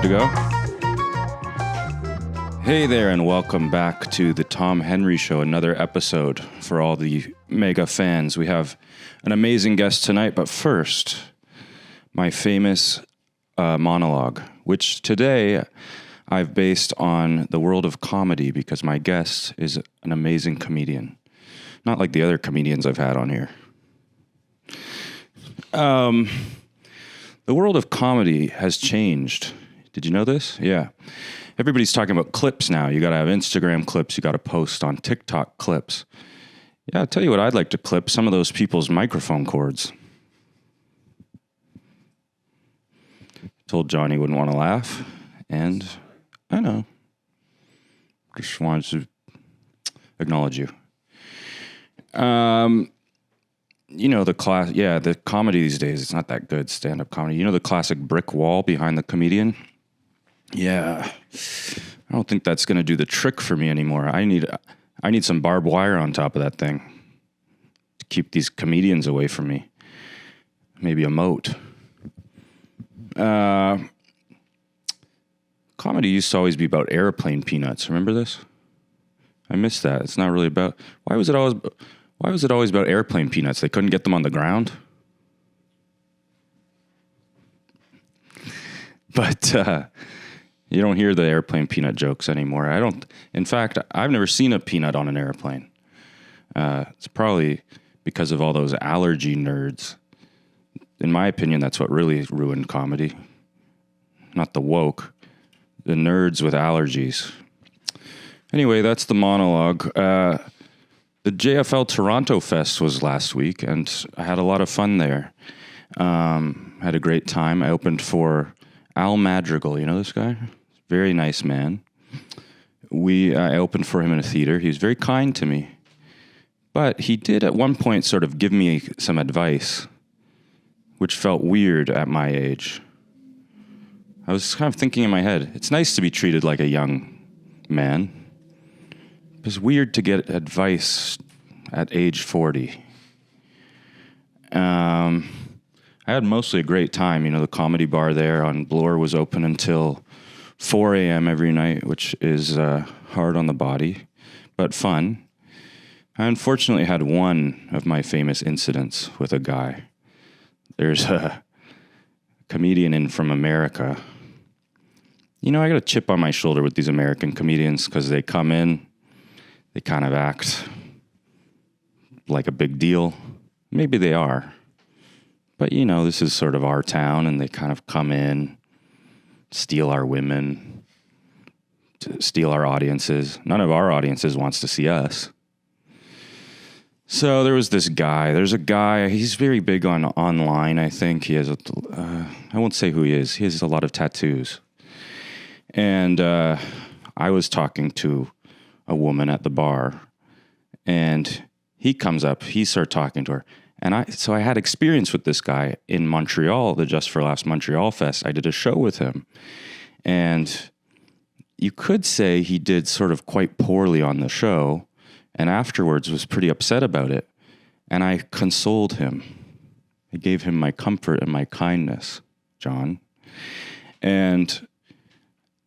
to go? Hey there, and welcome back to the Tom Henry Show, another episode for all the mega fans. We have an amazing guest tonight, but first, my famous monologue, which today I've based on the world of comedy because my guest is an amazing comedian. Not like the other comedians I've had on here. The world of comedy has changed. Did you know this? Yeah. Everybody's talking about clips now. You got to have Instagram clips. You got to post on TikTok clips. Yeah, I'll tell you what I'd like to clip. Some of those people's microphone cords. Told John he wouldn't want to laugh. And I know. Just wanted to acknowledge you. You know, the comedy these days, it's not that good, stand-up comedy. You know the classic brick wall behind the comedian? Yeah. I don't think that's going to do the trick for me anymore. I need some barbed wire on top of that thing to keep these comedians away from me. Maybe a moat. Comedy used to always be about airplane peanuts. Remember this? I missed that. It's not really about... Why was it always about airplane peanuts? They couldn't get them on the ground? But you don't hear the airplane peanut jokes anymore. In fact, I've never seen a peanut on an airplane. It's probably because of all those allergy nerds. In my opinion, that's what really ruined comedy. Not the woke. The nerds with allergies. Anyway, that's the monologue. The JFL Toronto Fest was last week, and I had a lot of fun there. Had a great time. I opened for Al Madrigal. You know this guy? Very nice man. I opened for him in a theater. He was very kind to me. But he did at one point sort of give me some advice, which felt weird at my age. I was kind of thinking in my head, it's nice to be treated like a young man. It was weird to get advice at age 40. I had mostly a great time. You know, the comedy bar there on Bloor was open until 4 a.m. every night, which is hard on the body, but fun. I unfortunately had one of my famous incidents with a guy. There's a comedian from America. You know, I got a chip on my shoulder with these American comedians because they come in, they kind of act like a big deal. Maybe they are. But, you know, this is sort of our town, and they kind of come in, steal our women, steal our audiences. None of our audiences wants to see us. So there was this guy. There's a guy, he's very big on online, I think. He has, I won't say who he is. He has a lot of tattoos. And I was talking to a woman at the bar, and he comes up, he started talking to her. And I had experience with this guy in Montreal, the Just for Laughs Montreal Fest. I did a show with him. And you could say he did sort of quite poorly on the show, and afterwards was pretty upset about it. And I consoled him. I gave him my comfort and my kindness, John. And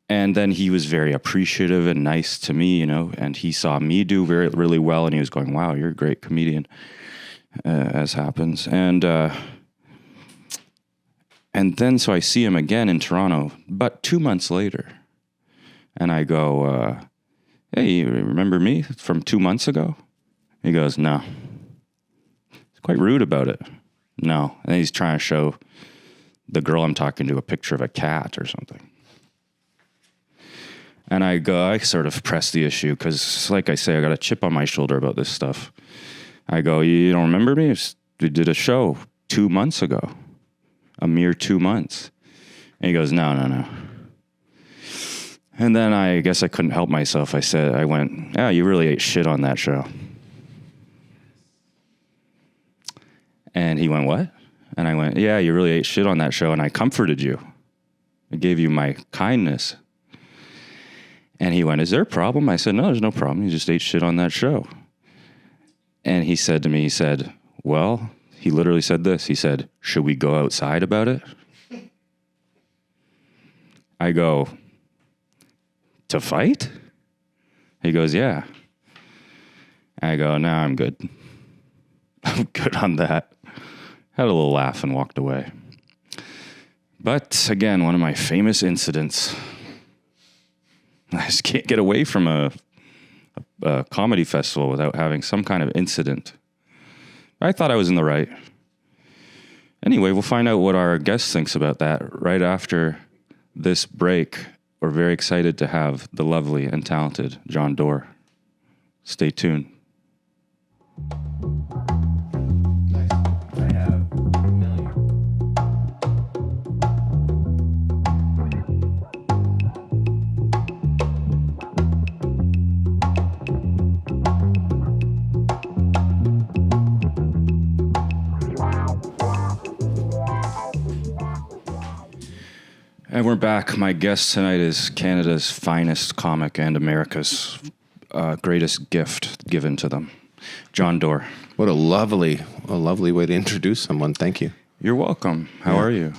then he was very appreciative and nice to me, you know, and he saw me do really well, and he was going, wow, you're a great comedian. As happens. And then so I see him again in Toronto, but 2 months later. And I go, hey, you remember me from 2 months ago? He goes, no. He's quite rude about it. No. And he's trying to show the girl I'm talking to a picture of a cat or something. And I sort of press the issue because, like I say, I got a chip on my shoulder about this stuff. I go, you don't remember me? We did a show 2 months ago. A mere 2 months. And he goes, no. And then I guess I couldn't help myself. I went, yeah, you really ate shit on that show. And he went, what? And I went, yeah, you really ate shit on that show, and I comforted you. I gave you my kindness. And he went, is there a problem? I said, no, there's no problem. You just ate shit on that show. And he said to me, well, he literally said this. He said, should we go outside about it? I go, to fight? He goes, yeah. I go, nah, I'm good. I'm good on that. Had a little laugh and walked away. But again, one of my famous incidents. I just can't get away from a comedy festival without having some kind of incident. I thought I was in the right. Anyway, we'll find out what our guest thinks about that right after this break. We're very excited to have the lovely and talented Jon Dore. Stay tuned. And we're back. My guest tonight is Canada's finest comic and America's greatest gift given to them, Jon Dore. What a lovely way to introduce someone. Thank you. You're welcome. How are you?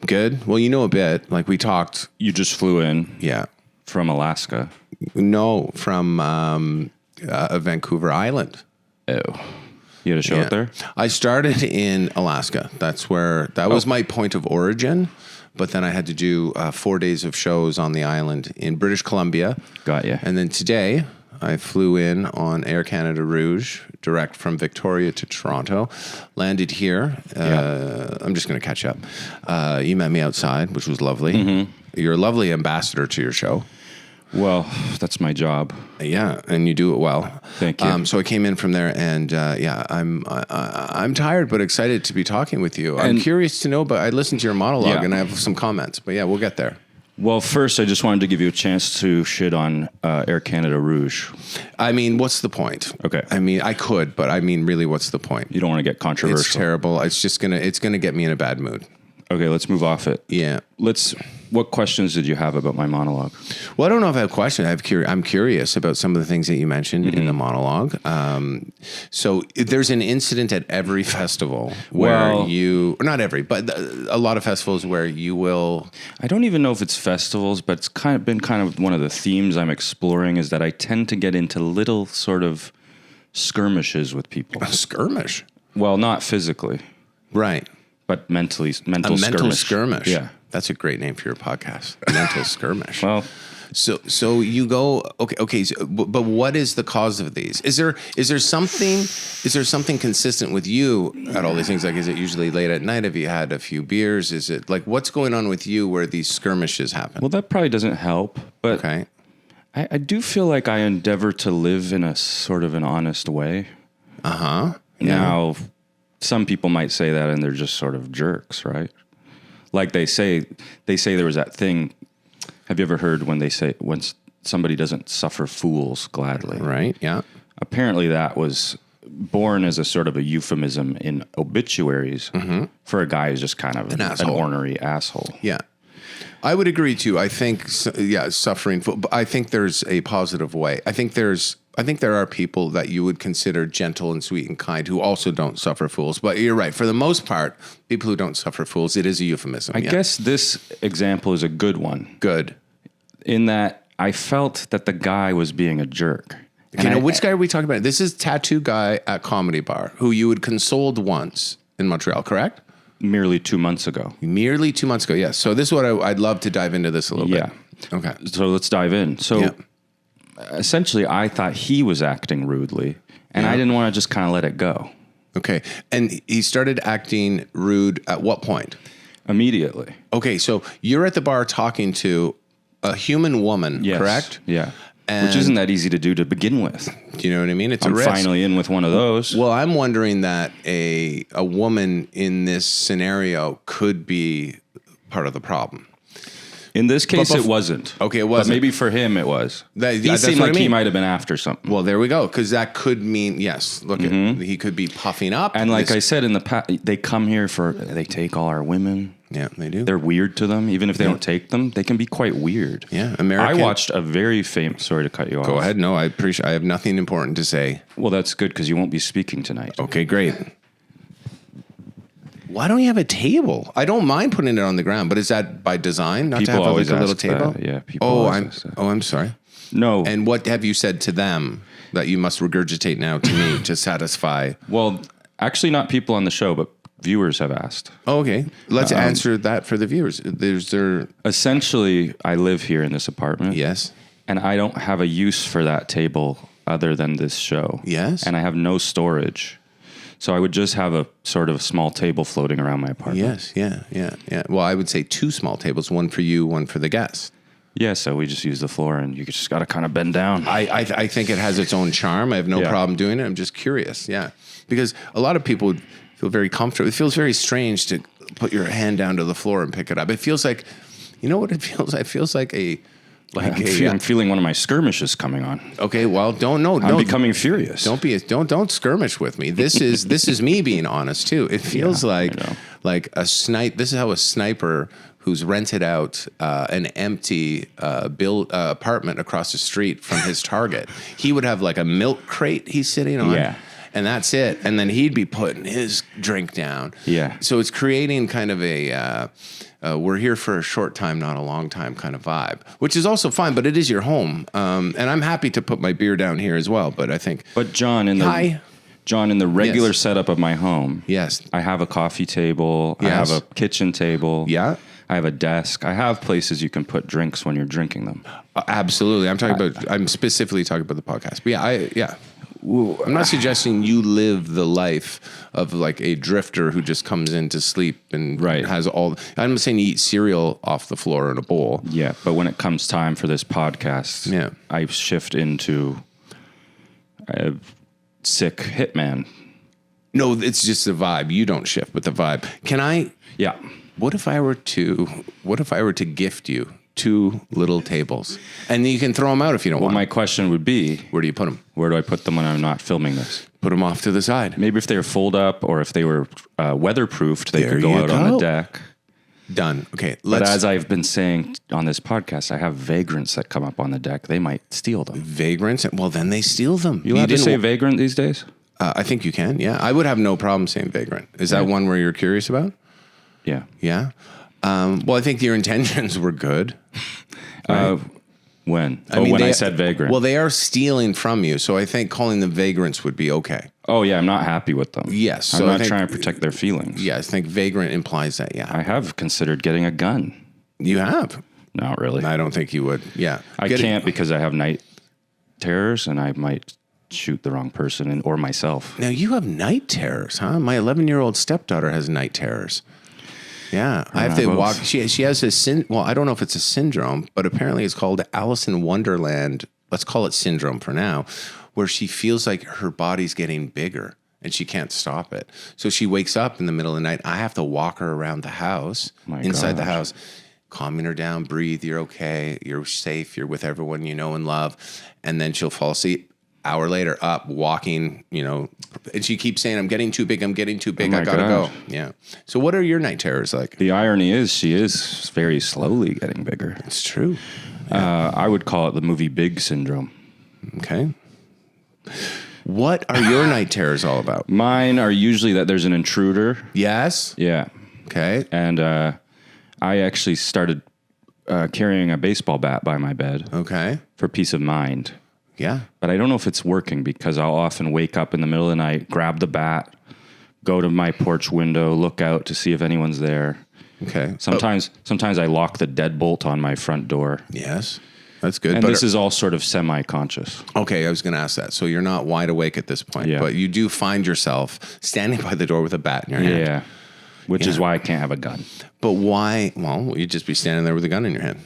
Good. Well, you know a bit. Like we talked. You just flew in. Yeah. From Alaska. No, from Vancouver Island. Oh. You had a show out there? I started in Alaska. That was my point of origin. But then I had to do 4 days of shows on the island in British Columbia. Got you. And then today I flew in on Air Canada Rouge, direct from Victoria to Toronto. Landed here. I'm just going to catch up. You met me outside, which was lovely. Mm-hmm. You're a lovely ambassador to your show. Well, that's my job. Yeah, and you do it well. Thank you. So I came in from there, and I'm tired but excited to be talking with you. I'm curious to know, but I listened to your monologue and I have some comments. But yeah, we'll get there. Well, first, I just wanted to give you a chance to shit on Air Canada Rouge. I mean, what's the point? Okay. I mean, I could, but I mean, really, what's the point? You don't want to get controversial. It's terrible. It's gonna get me in a bad mood. Okay, let's move off it. Yeah. What questions did you have about my monologue? Well, I don't know if I have a question. I'm curious about some of the things that you mentioned in the monologue. So there's an incident at every festival where not every, but a lot of festivals where you will. I don't even know if it's festivals, but it's been one of the themes I'm exploring is that I tend to get into little sort of skirmishes with people. A skirmish? Well, not physically. Right. But mental mental skirmish. Yeah. That's a great name for your podcast. Mental skirmish. Well, so you go okay. But what is the cause of these? Is there something consistent with you at all these things? Like, is it usually late at night? Have you had a few beers? Is it like what's going on with you where these skirmishes happen? Well, that probably doesn't help. But okay. I do feel like I endeavor to live in a sort of an honest way. Yeah. Now, some people might say that and they're just sort of jerks, right? Like they say there was that thing. Have you ever heard when somebody doesn't suffer fools gladly? Right. Yeah. Apparently that was born as a sort of a euphemism in obituaries for a guy who's just kind of an ornery asshole. Yeah. I would agree too. I think, suffering. But I think there's a positive way. I think there are people that you would consider gentle and sweet and kind who also don't suffer fools. But you're right. For the most part, people who don't suffer fools, it is a euphemism. I guess this example is a good one. Good. In that I felt that the guy was being a jerk. Okay, now which guy are we talking about? This is Tattoo Guy at Comedy Bar, who you had consoled once in Montreal, correct? Merely 2 months ago. Merely 2 months ago, yes. So this is what I'd love to dive into this a little bit. Okay. So let's dive in. So essentially, I thought he was acting rudely, and I didn't want to just kind of let it go. Okay. And he started acting rude at what point? Immediately. Okay, so you're at the bar talking to a human woman, correct? Yeah. Which isn't that easy to do to begin with. Do you know what I mean? It's I'm a risk. Finally in with one of those. Well, I'm wondering that a woman in this scenario could be part of the problem. In this case, it wasn't. Okay, it wasn't. But maybe for him, it was. He seemed like he might have been after something. Well, there we go. Because that could mean, yes, look, he could be puffing up. And like I said in the past, they come here they take all our women. Yeah, they do. They're weird to them. Even if they don't take them, they can be quite weird. Yeah, I watched a very famous, sorry to cut you off. Go ahead. No, I have nothing important to say. Well, that's good because you won't be speaking tonight. Okay, great. Why don't you have a table? I don't mind putting it on the ground, but is that by design? Not People to have always like a little ask table? that. Yeah, people always ask that. I'm sorry. No. And what have you said to them that you must regurgitate now to me to satisfy? Well, actually not people on the show, but viewers have asked. Oh, okay. Let's answer that for the viewers. Essentially, I live here in this apartment. Yes. And I don't have a use for that table other than this show. Yes. And I have no storage. So I would just have a sort of small table floating around my apartment. Yes. Yeah. Well, I would say 2 small tables, one for you, one for the guest. Yeah, so we just use the floor, and you just got to kind of bend down. I think it has its own charm. I have no problem doing it. I'm just curious. Yeah. Because a lot of people would feel very comfortable. It feels very strange to put your hand down to the floor and pick it up. It feels like, you know what it feels like? It feels like I'm feeling one of my skirmishes coming on. Okay, well, I'm becoming furious. Don't skirmish with me. This is me being honest too. It feels like a snipe. This is how a sniper who's rented out an empty apartment across the street from his target. He would have like a milk crate he's sitting on. Yeah. And that's it. And then he'd be putting his drink down. Yeah. So it's creating kind of a we're here for a short time, not a long time kind of vibe, which is also fine, but it is your home. And I'm happy to put my beer down here as well. But I think. But John, in the regular setup of my home, yes, I have a coffee table. Yes. I have a kitchen table. Yeah. I have a desk. I have places you can put drinks when you're drinking them. Absolutely. I'm specifically talking about the podcast. But yeah. I'm not suggesting you live the life of like a drifter who just comes in to sleep and has all. I'm not saying you eat cereal off the floor in a bowl. Yeah, but when it comes time for this podcast, I shift into a sick hitman. No, it's just the vibe. You don't shift, but the vibe. Can I? Yeah. What if I were to gift you 2 little tables, and you can throw them out if you don't want. Well, my question would be, where do you put them? Where do I put them when I'm not filming this? Put them off to the side. Maybe if they were fold up, or if they were weatherproofed, they could go out on the deck. Done. Okay. But as I've been saying on this podcast, I have vagrants that come up on the deck. They might steal them. Vagrants? Well, then they steal them. You allowed to say vagrant these days? I think you can. Yeah, I would have no problem saying vagrant. Is that one where you're curious about? Yeah. Yeah. Well, I think your intentions were good. Right? When? I said vagrant. Well, they are stealing from you, so I think calling them vagrants would be okay. Oh, yeah, I'm not happy with them. Yes. I'm not trying to protect their feelings. Yeah, I think vagrant implies that, yeah. I have considered getting a gun. You have? Not really. I don't think you would, yeah. I can't because I have night terrors, and I might shoot the wrong person or myself. Now, you have night terrors, huh? My 11-year-old stepdaughter has night terrors. Yeah, I have to walk. She has a well, I don't know if it's a syndrome, but apparently it's called Alice in Wonderland. Let's call it syndrome for now, where she feels like her body's getting bigger and she can't stop it. So she wakes up in the middle of the night. I have to walk her around the house, inside the house, calming her down. Breathe. You're okay. You're safe. You're with everyone you know and love. And then she'll fall asleep. Hour later, up, walking, and she keeps saying, I'm getting too big, I gotta go. Yeah. So what are your night terrors like? The irony is she is very slowly getting bigger. It's true. Yeah. I would call it the movie Big syndrome. Okay. What are your night terrors all about? Mine are usually that there's an intruder. Yes? Yeah. Okay. And I actually started carrying a baseball bat by my bed. Okay. For peace of mind. Yeah. But I don't know if it's working because I'll often wake up in the middle of the night, grab the bat, go to my porch window, look out to see if anyone's there. Okay. Sometimes I lock the deadbolt on my front door. Yes. That's good. And this is all sort of semi-conscious. Okay, I was going to ask that. So you're not wide awake at this point, but you do find yourself standing by the door with a bat in your hand. Yeah. Which is why I can't have a gun. But why? Well, you'd just be standing there with a gun in your hand.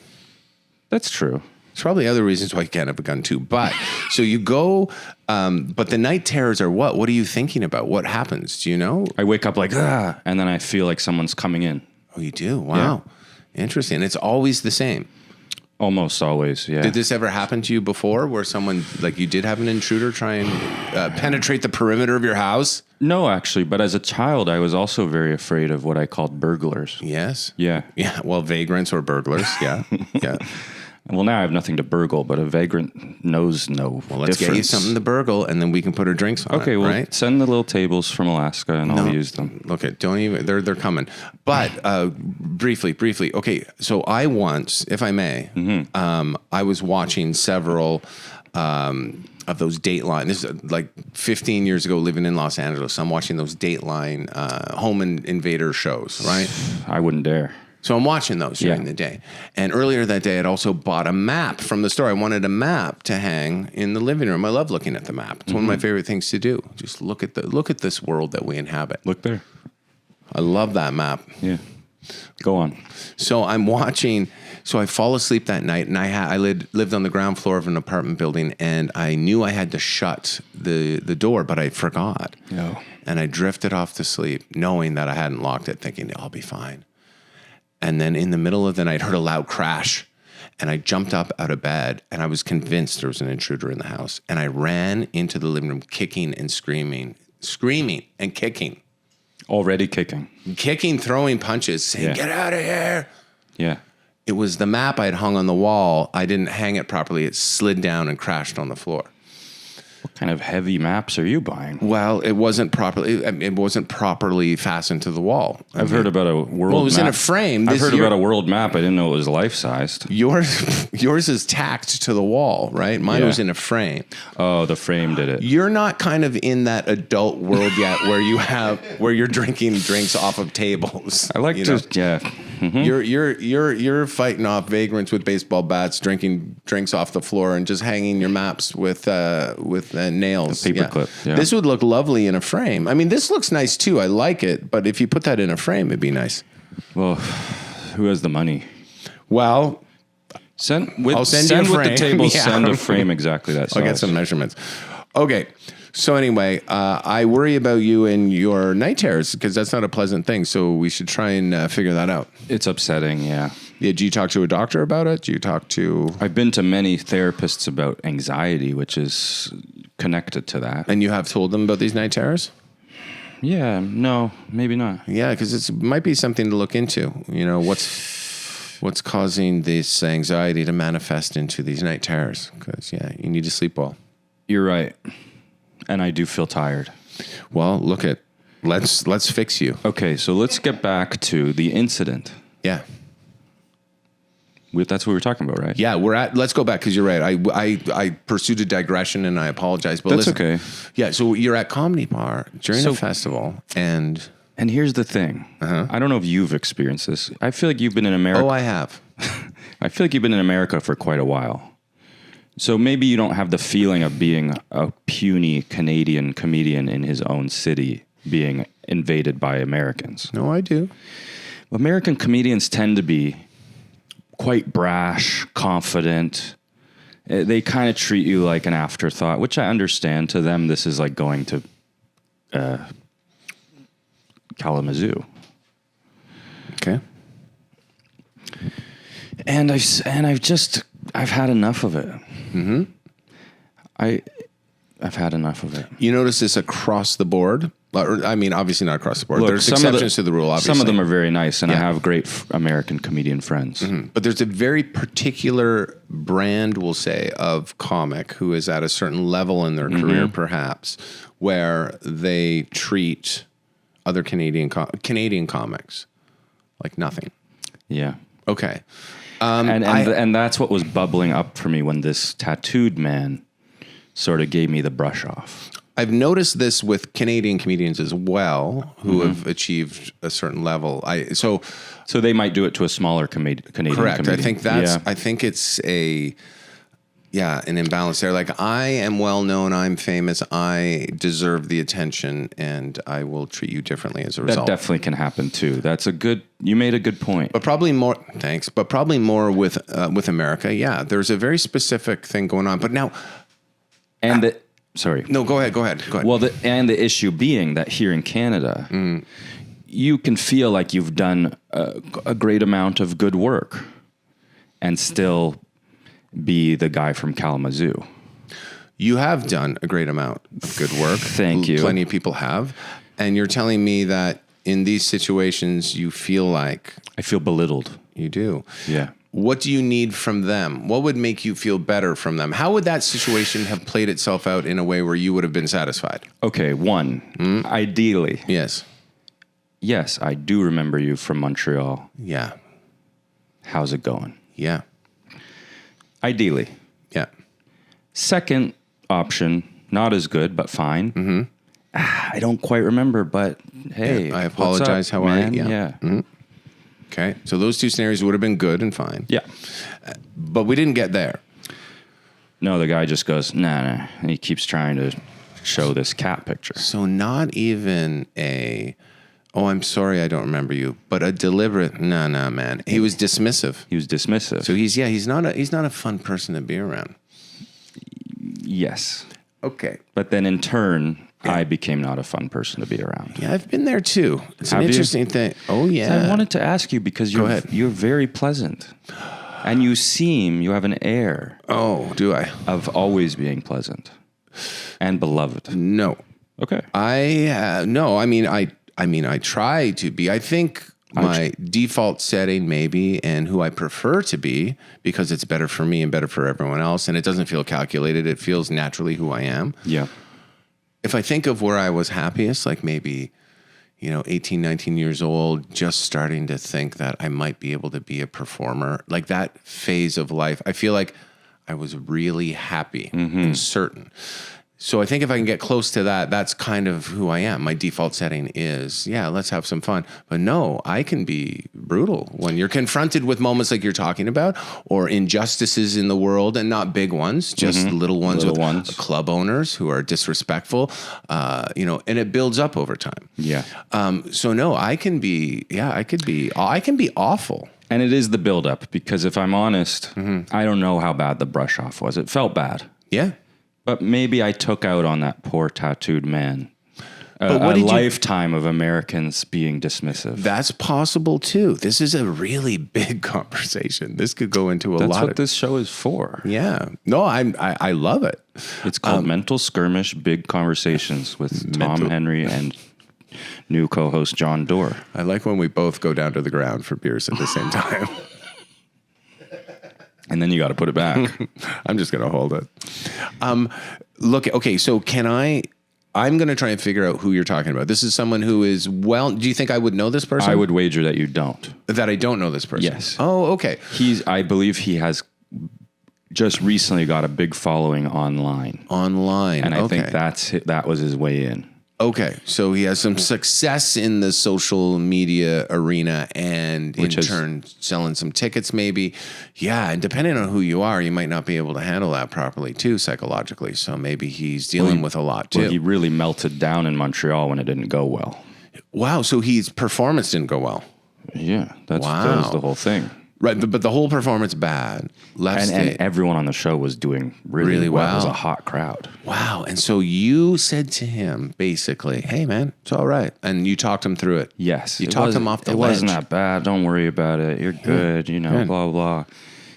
That's true. There's probably other reasons why you can't have a gun too. But so you go, but the night terrors are what? What are you thinking about? What happens? Do you know? I wake up like, and then I feel like someone's coming in. Oh, you do? Wow. Yeah. Interesting. It's always the same. Almost always, yeah. Did this ever happen to you before where someone, like you did have an intruder try and penetrate the perimeter of your house? No, actually. But as a child, I was also very afraid of what I called burglars. Yes. Yeah. Yeah. Well, vagrants or burglars. Yeah. Yeah. Well, now I have nothing to burgle, but a vagrant knows no Well, let's difference. get you something to burgle, and then we can put our drinks on Okay, it, well, right? send the little tables from Alaska, and I'll use them. Look at, don't even, they're coming. But briefly, okay, so I once, if I may, I was watching several of those Dateline. This is like 15 years ago, living in Los Angeles. I'm watching those Dateline home invader shows, right? I wouldn't dare. So I'm watching those during the day. And earlier that day, I'd also bought a map from the store. I wanted a map to hang in the living room. I love looking at the map. It's one of my favorite things to do. Just look at this world that we inhabit. Look there. I love that map. Yeah. Go on. So I'm watching. So I fall asleep that night, and I lived on the ground floor of an apartment building, and I knew I had to shut the door, but I forgot. No. And I drifted off to sleep, knowing that I hadn't locked it, thinking I'll be fine. And then in the middle of the night, I heard a loud crash, and I jumped up out of bed, and I was convinced there was an intruder in the house. And I ran into the living room, kicking and screaming and kicking. Already kicking. Kicking, throwing punches, saying, "Get out of here." Yeah. It was the map I had hung on the wall. I didn't hang it properly. It slid down and crashed on the floor. What kind of heavy maps are you buying? Well, it wasn't properly fastened to the wall. I've heard about a world map. Well, it was in a frame. I've heard about a world map. I didn't know it was life-sized. Yours is tacked to the wall, right? Mine was in a frame. Oh, the frame did it. You're not kind of in that adult world yet where you're drinking drinks off of tables. I like to, yeah. Mm-hmm. You're fighting off vagrants with baseball bats, drinking drinks off the floor, and just hanging your maps with nails. Paperclip. Yeah. This would look lovely in a frame. I mean, this looks nice too. I like it, but if you put that in a frame, it'd be nice. Well, who has the money? Well, I'll send you a with frame. the table. Yeah. Send a frame exactly that size. I'll get some measurements. Okay. So anyway, I worry about you and your night terrors because that's not a pleasant thing. So we should try and figure that out. It's upsetting, yeah. Yeah. Do you talk to a doctor about it? Do you talk to... I've been to many therapists about anxiety, which is connected to that. And you have told them about these night terrors? Yeah, no, maybe not. Yeah, because it might be something to look into. You know, what's causing this anxiety to manifest into these night terrors? Because, yeah, you need to sleep well. You're right. And I do feel tired. Well, let's fix you. Okay, so let's get back to the incident. Yeah. That's what we were talking about, right? Yeah, let's go back because you're right. I pursued a digression and I apologize. But That's listen, okay. Yeah, so you're at Comedy Bar during a festival and here's the thing. I don't know if you've experienced this. I feel like you've been in America. Oh, I have. I feel like you've been in America for quite a while. So maybe you don't have the feeling of being a puny Canadian comedian in his own city being invaded by Americans. No, I do. American comedians tend to be quite brash, confident. They kind of treat you like an afterthought, which I understand. To them, this is like going to Kalamazoo. Okay. And I've had enough of it. Mm-hmm. I've had enough of it. You notice this across the board? I mean, obviously not across the board. Look, there's exceptions to the rule, obviously. Some of them are very nice, and I have great American comedian friends. Mm-hmm. But there's a very particular brand, we'll say, of comic who is at a certain level in their career, perhaps, where they treat other Canadian comics like nothing. Yeah. Okay. And that's what was bubbling up for me when this tattooed man sort of gave me the brush off. I've noticed this with Canadian comedians as well, who have achieved a certain level. So they might do it to a smaller Canadian correct. comedian. I think it's an imbalance there. Like, I am well known, I'm famous, I deserve the attention, and I will treat you differently as a result. That definitely can happen too. You made a good point. But probably more, thanks. But probably more with America. Yeah, there's a very specific thing going on. But now, sorry. No, go ahead. Well, the issue being that here in Canada, you can feel like you've done a great amount of good work and still be the guy from Kalamazoo. You have done a great amount of good work. Thank you. Plenty of people have. And you're telling me that in these situations, you feel like... I feel belittled. You do. Yeah. What do you need from them? What would make you feel better from them? How would that situation have played itself out in a way where you would have been satisfied? Okay, one, ideally. Yes. Yes, I do remember you from Montreal. Yeah. How's it going? Yeah. Ideally. Yeah. Second option, not as good, but fine. Mm-hmm. I don't quite remember, but hey. Yeah, I apologize. What's up, how are man? you? Yeah. Mm-hmm. Okay. So those two scenarios would have been good and fine. Yeah. But we didn't get there. No, the guy just goes, nah. And he keeps trying to show this cat picture. So not even oh, I'm sorry, I don't remember you, but a deliberate, nah, man. He was dismissive. He was dismissive. So he's not a fun person to be around. Yes. Okay. But then in turn, I became not a fun person to be around. Yeah, I've been there too. It's an Have you? interesting thing. Oh yeah. I wanted to ask you because Go ahead. you're very pleasant. And you have an air Oh, do I? of always being pleasant and beloved. No. Okay. No. I mean, I try to be. I think my default setting maybe, and who I prefer to be, because it's better for me and better for everyone else, and it doesn't feel calculated. It feels naturally who I am. Yeah. If I think of where I was happiest, like maybe, 18, 19 years old, just starting to think that I might be able to be a performer, like that phase of life, I feel like I was really happy and certain. So I think if I can get close to that, that's kind of who I am. My default setting is, yeah, let's have some fun. But no, I can be brutal when you're confronted with moments like you're talking about, or injustices in the world, and not big ones, just little ones club owners who are disrespectful, and it builds up over time. Yeah. So no, I can be awful. And it is the buildup, because if I'm honest, I don't know how bad the brush off was. It felt bad. Yeah. But maybe I took out on that poor tattooed man. But what a did lifetime of Americans being dismissive. That's possible too. This is a really big conversation. This could go into That's lot what of this show is for. Yeah. No, I love it. It's called Mental Skirmish Big Conversations with Tom Henry and new co-host Jon Dore. I like when we both go down to the ground for beers at the same time. And then you got to put it back. I'm just going to hold it. Okay, so I'm going to try and figure out who you're talking about. This is someone who is do you think I would know this person? I would wager that you don't. That I don't know this person? Yes. Oh, okay. I believe he has just recently got a big following online. And I think that was his way in. Okay, so he has some success in the social media arena, and in turn selling some tickets maybe. Yeah, and depending on who you are, you might not be able to handle that properly too psychologically. So maybe he's dealing with a lot too. Well, he really melted down in Montreal when it didn't go well. Wow, so his performance didn't go well. Yeah, that was the whole thing. Right, but the whole performance bad. And everyone on the show was doing really well. It was a hot crowd. Wow. And so you said to him, basically, hey, man, it's all right. And you talked him through it. Yes. You talked him off the ledge. It wasn't that bad. Don't worry about it. You're good, blah, blah.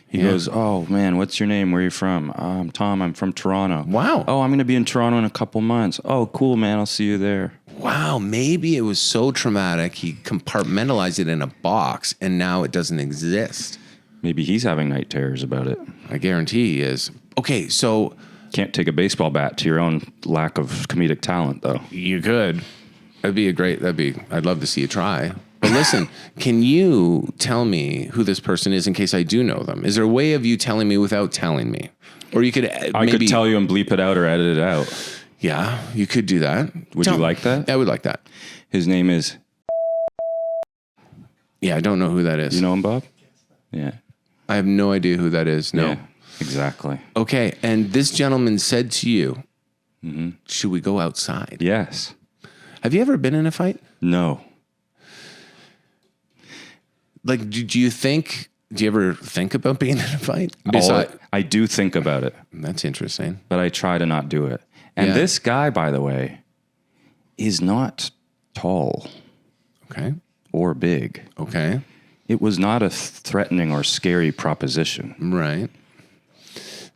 He goes, oh, man, what's your name? Where are you from? I'm Tom. I'm from Toronto. Wow. Oh, I'm going to be in Toronto in a couple months. Oh, cool, man. I'll see you there. Wow. Maybe it was so traumatic, he compartmentalized it in a box, and now it doesn't exist. Maybe he's having night terrors about it. I guarantee he is. Okay, so... Can't take a baseball bat to your own lack of comedic talent, though. You could. I'd love to see you try. But listen, can you tell me who this person is in case I do know them? Is there a way of you telling me without telling me? Or you could I could tell you and bleep it out or edit it out. Yeah, you could do that. Would you like that? I would like that. His name is... Yeah, I don't know who that is. You know him, Bob? Yeah. I have no idea who that is. No. Yeah, exactly. Okay, and this gentleman said to you, should we go outside? Yes. Have you ever been in a fight? No. Like, do you ever think about being in a fight? I do think about it. That's interesting. But I try to not do it. And this guy, by the way, is not tall. Okay. Or big. Okay. It was not a threatening or scary proposition. Right.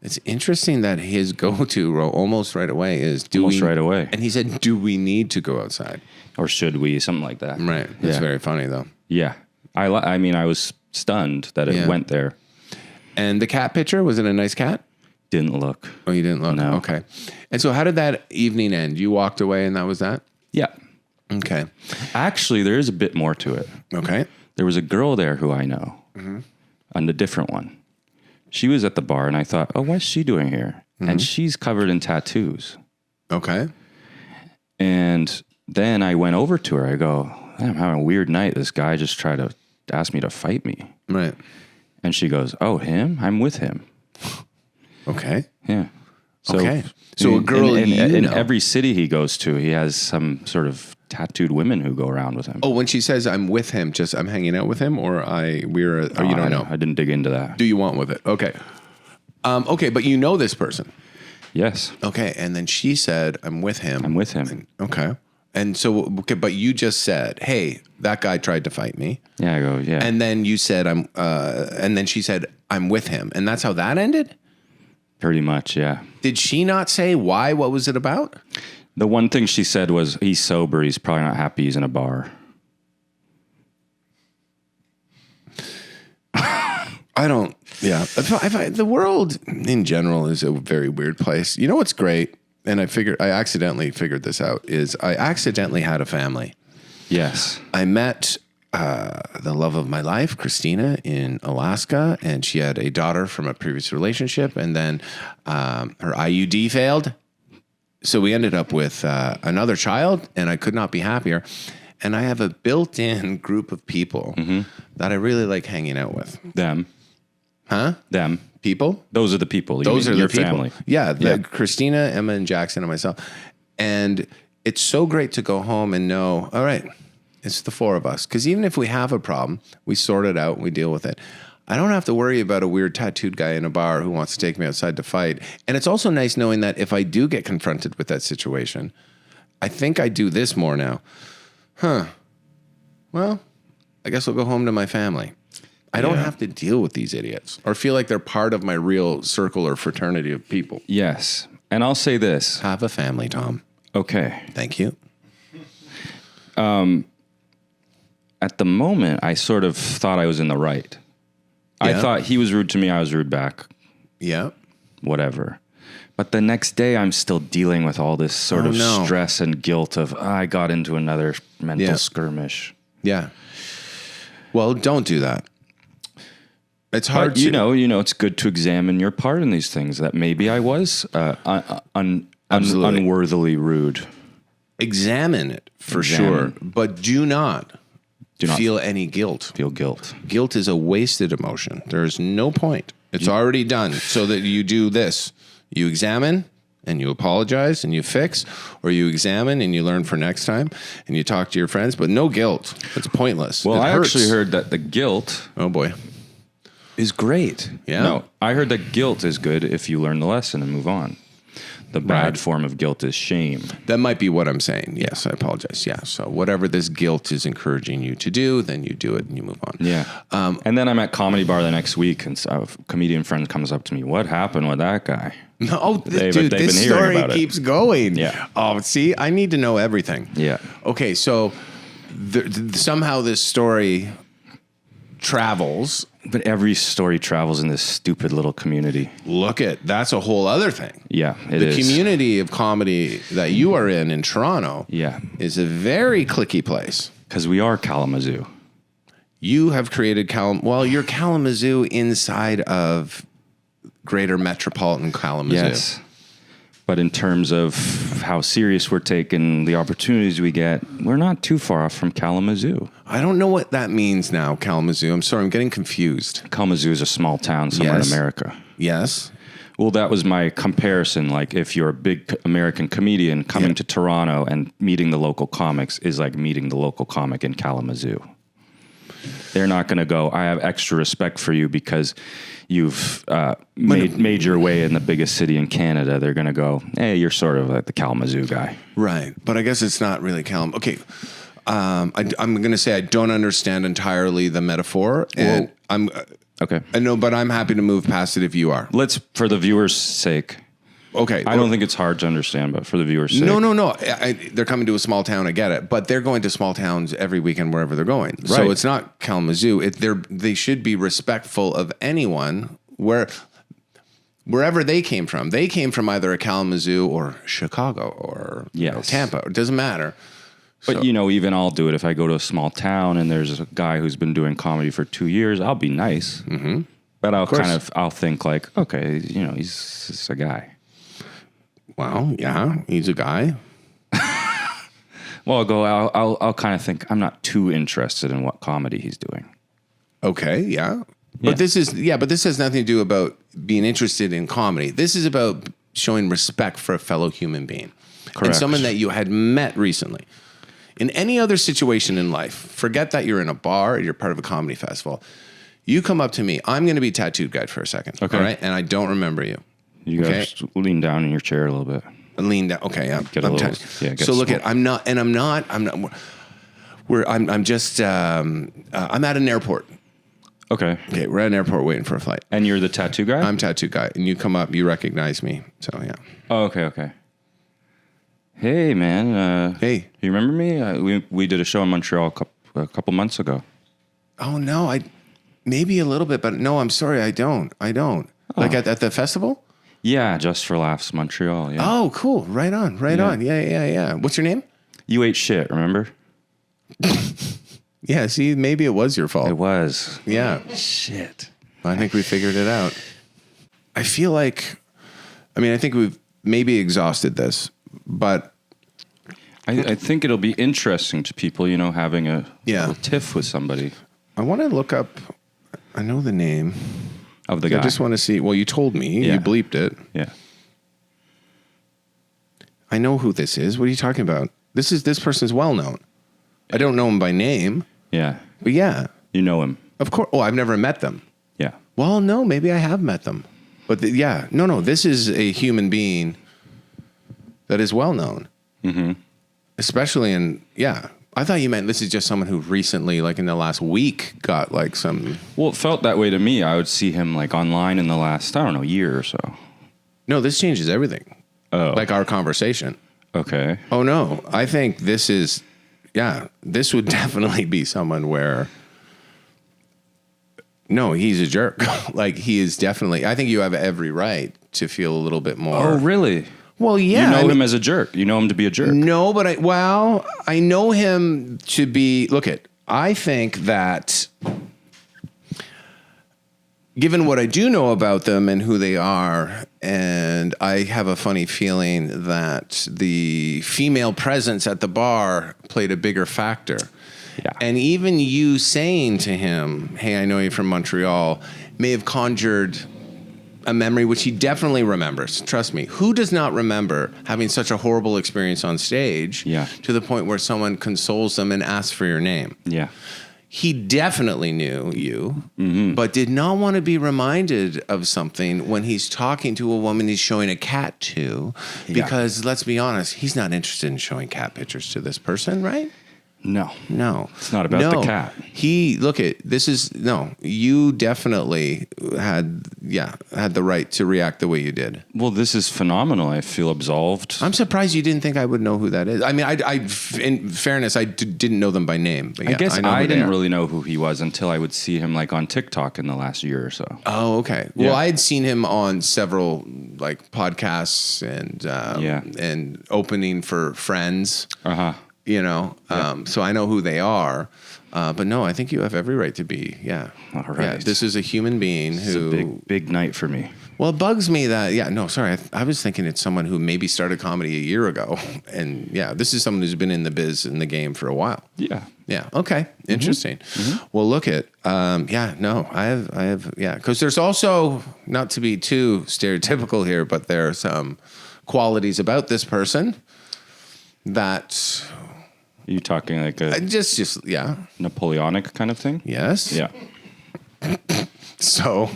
It's interesting that his go-to almost right away is right away. And he said, do we need to go outside? Or should we? Something like that. Right. That's very funny, though. Yeah. I mean, I was stunned that it went there. And the cat picture, was it a nice cat? Didn't look. Oh, you didn't look? No. Okay. And so how did that evening end? You walked away and that was that? Yeah. Okay. Actually, there is a bit more to it. Okay. There was a girl there who I know, and a different one. She was at the bar, and I thought, oh, what's she doing here? And she's covered in tattoos. Okay. And then I went over to her. I go, I'm having a weird night. This guy just tried to ask me to fight me. Right. And she goes, oh, him? I'm with him. Okay. Yeah. So, okay. So a girl in every city he goes to, he has some sort of tattooed women who go around with him. Oh, when she says I'm with him, just I'm hanging out with him, or you don't know? I didn't dig into that. Do you want with it? Okay. Okay, but you know this person. Yes. Okay, and then she said, I'm with him. I'm with him. Okay. And so, okay, but you just said, hey, that guy tried to fight me. Yeah, I go, yeah. And then you said, and then she said, I'm with him. And that's how that ended? Pretty much, yeah. Did she not say why? What was it about? The one thing she said was, he's sober. He's probably not happy he's in a bar. The world in general is a very weird place. You know what's great? And I accidentally figured this out, is I accidentally had a family. Yes. I met the love of my life, Christina, in Alaska, and she had a daughter from a previous relationship, and then her IUD failed. So we ended up with another child, and I could not be happier. And I have a built-in group of people that I really like hanging out with. Them. Huh? Them. People? Those are the people. Those are your the people. family. Yeah, Christina, Emma, and Jackson, and myself. And it's so great to go home and know, all right, it's the four of us. Because even if we have a problem, we sort it out and we deal with it. I don't have to worry about a weird tattooed guy in a bar who wants to take me outside to fight. And it's also nice knowing that if I do get confronted with that situation, I think I do this more now. Well, I guess I'll go home to my family. I don't have to deal with these idiots or feel like they're part of my real circle or fraternity of people. Yes. And I'll say this. Have a family, Tom. Okay. Thank you. At the moment, I sort of thought I was in the right. I thought he was rude to me. I was rude back. Yeah. Whatever. But the next day, I'm still dealing with all this sort of stress and guilt of, I got into another mental skirmish. Yeah. Well, don't do that. It's hard but, you know, it's good to examine your part in these things, that maybe I was unworthily rude. Examine it for sure, but do not feel any guilt. Feel guilt. Guilt is a wasted emotion. There's no point. It's already done. So that you do this. You examine and you apologize and you fix, or you examine and you learn for next time and you talk to your friends, but no guilt. It's pointless. Well, I actually heard that the guilt... Oh, boy. ...is great. Yeah. No, I heard that guilt is good if you learn the lesson and move on. The bad form of guilt is shame. That might be what I'm saying. Yes, I apologize. Yeah. So whatever this guilt is encouraging you to do, then you do it and you move on. Yeah. And then I'm at Comedy Bar the next week, and a comedian friend comes up to me. What happened with that guy? No, dude, this story keeps going. Yeah. Oh, see, I need to know everything. Yeah. Okay, so somehow this story travels. But every story travels in this stupid little community. That's a whole other thing. Yeah, it is. The community of comedy that you are in Toronto is a very cliquey place. Because we are Kalamazoo. You have created you're Kalamazoo inside of greater metropolitan Kalamazoo. Yes. But in terms of how serious we're taking, the opportunities we get, we're not too far off from Kalamazoo. I don't know what that means now, Kalamazoo. I'm sorry, I'm getting confused. Kalamazoo is a small town somewhere in America. Yes. Well, that was my comparison. Like, if you're a big American comedian coming to Toronto and meeting the local comics is like meeting the local comic in Kalamazoo. They're not going to go, I have extra respect for you because you've made your way in the biggest city in Canada. They're going to go, hey, you're sort of like the Kalamazoo guy. Right. But I guess it's not really Kalamazoo. Okay. I'm going to say I don't understand entirely the metaphor. And okay. I know, but I'm happy to move past it if you are. Let's, for the viewer's sake. Okay. I don't think it's hard to understand, but for the viewer's sake. No. They're coming to a small town. I get it. But they're going to small towns every weekend wherever they're going. Right. So it's not Kalamazoo. They should be respectful of anyone wherever they came from. They came from either a Kalamazoo or Chicago or Tampa. It doesn't matter. But, even I'll do it if I go to a small town and there's a guy who's been doing comedy for 2 years. I'll be nice. Mm-hmm. But I'll think like, okay, he's just a guy. Well, yeah, he's a guy. Well, I'll kind of think I'm not too interested in what comedy he's doing. Okay, yeah. But this has nothing to do about being interested in comedy. This is about showing respect for a fellow human being. Correct. And someone that you had met recently. In any other situation in life, forget that you're in a bar or you're part of a comedy festival. You come up to me. I'm going to be tattooed guide for a second. Okay. All right? And I don't remember you. You guys lean down in your chair a little bit. Lean down. Okay, yeah. I'm at an airport. Okay. Okay, we're at an airport waiting for a flight. And you're the tattoo guy? I'm tattoo guy. And you come up, you recognize me. So, yeah. Oh, okay. Hey, man. Hey. You remember me? We did a show in Montreal a couple months ago. Oh, no. Maybe a little bit, but no, I'm sorry. I don't. Oh. Like at the festival? Yeah, Just for Laughs, Montreal. Yeah. Oh, cool. Right on. Yeah. What's your name? You ate shit, remember? Yeah, see, maybe it was your fault. It was. Yeah. Shit. I think we figured it out. I feel like, I think we've maybe exhausted this, but I think it'll be interesting to people, having a little tiff with somebody. I want to look up, I know the name of the guy. I just want to see, well, you told me, you bleeped it. Yeah. I know who this is. What are you talking about? This person's well known. I don't know him by name. Yeah. But yeah. You know him. Of course. Oh, I've never met them. Yeah. Well, no, maybe I have met them. But no, this is a human being that is well known. Mm-hmm. Especially I thought you meant this is just someone who recently, like in the last week, got like some... Well, it felt that way to me. I would see him like online in the last, year or so. No, this changes everything. Oh. Like our conversation. Okay. Oh, no. I think this is... Yeah, this would definitely be someone where, no, he's a jerk. Like he is definitely, I think you have every right to feel a little bit more. Oh, really? Well, yeah. You know him as a jerk. You know him to be a jerk. No, but I know him to be, I think that given what I do know about them and who they are, and I have a funny feeling that the female presence at the bar played a bigger factor. Yeah. And even you saying to him, hey, I know you're from Montreal, may have conjured a memory, which he definitely remembers. Trust me. Who does not remember having such a horrible experience on stage to the point where someone consoles them and asks for your name? Yeah. He definitely knew you, but did not want to be reminded of something when he's talking to a woman he's showing a cat to, because let's be honest, he's not interested in showing cat pictures to this person, right? No. It's not about the cat. You definitely had the right to react the way you did. Well, this is phenomenal. I feel absolved. I'm surprised you didn't think I would know who that is. I mean, in fairness, I didn't know them by name. But I guess I didn't really know who he was until I would see him like on TikTok in the last year or so. Oh, okay. Well, I had seen him on several like podcasts and opening for Friends. Uh-huh. So I know who they are, but no, I think you have every right to be. Yeah. All right. Yeah, this is a human being who. It's a big night for me. Well, it bugs me that. Yeah. No, sorry. I was thinking it's someone who maybe started comedy a year ago, and this is someone who's been in the biz in the game for a while. Yeah. Yeah. Okay. Interesting. Mm-hmm. Well, look at. I have. Yeah. Because there's also, not to be too stereotypical here, but there are some qualities about this person that. Are you talking like a Napoleonic kind of thing? Yes. Yeah. So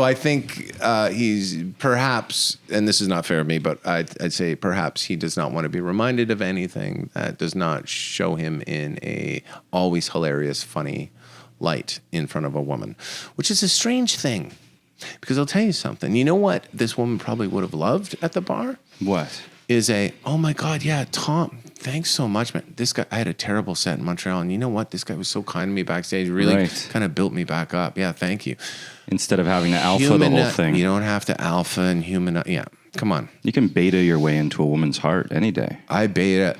I think he's perhaps, and this is not fair of me, but I'd say perhaps he does not want to be reminded of anything that does not show him in a always hilarious, funny light in front of a woman, which is a strange thing. Because I'll tell you something. You know what this woman probably would have loved at the bar? What? Oh my God, yeah, Tom. thanks so much, man. This guy, I had a terrible set in Montreal, and you know what? This guy was so kind to me backstage. Really kind of built me back up. Yeah, thank you. Instead of having to alpha the whole thing. You don't have to alpha and human. Yeah, come on. You can beta your way into a woman's heart any day. I beta.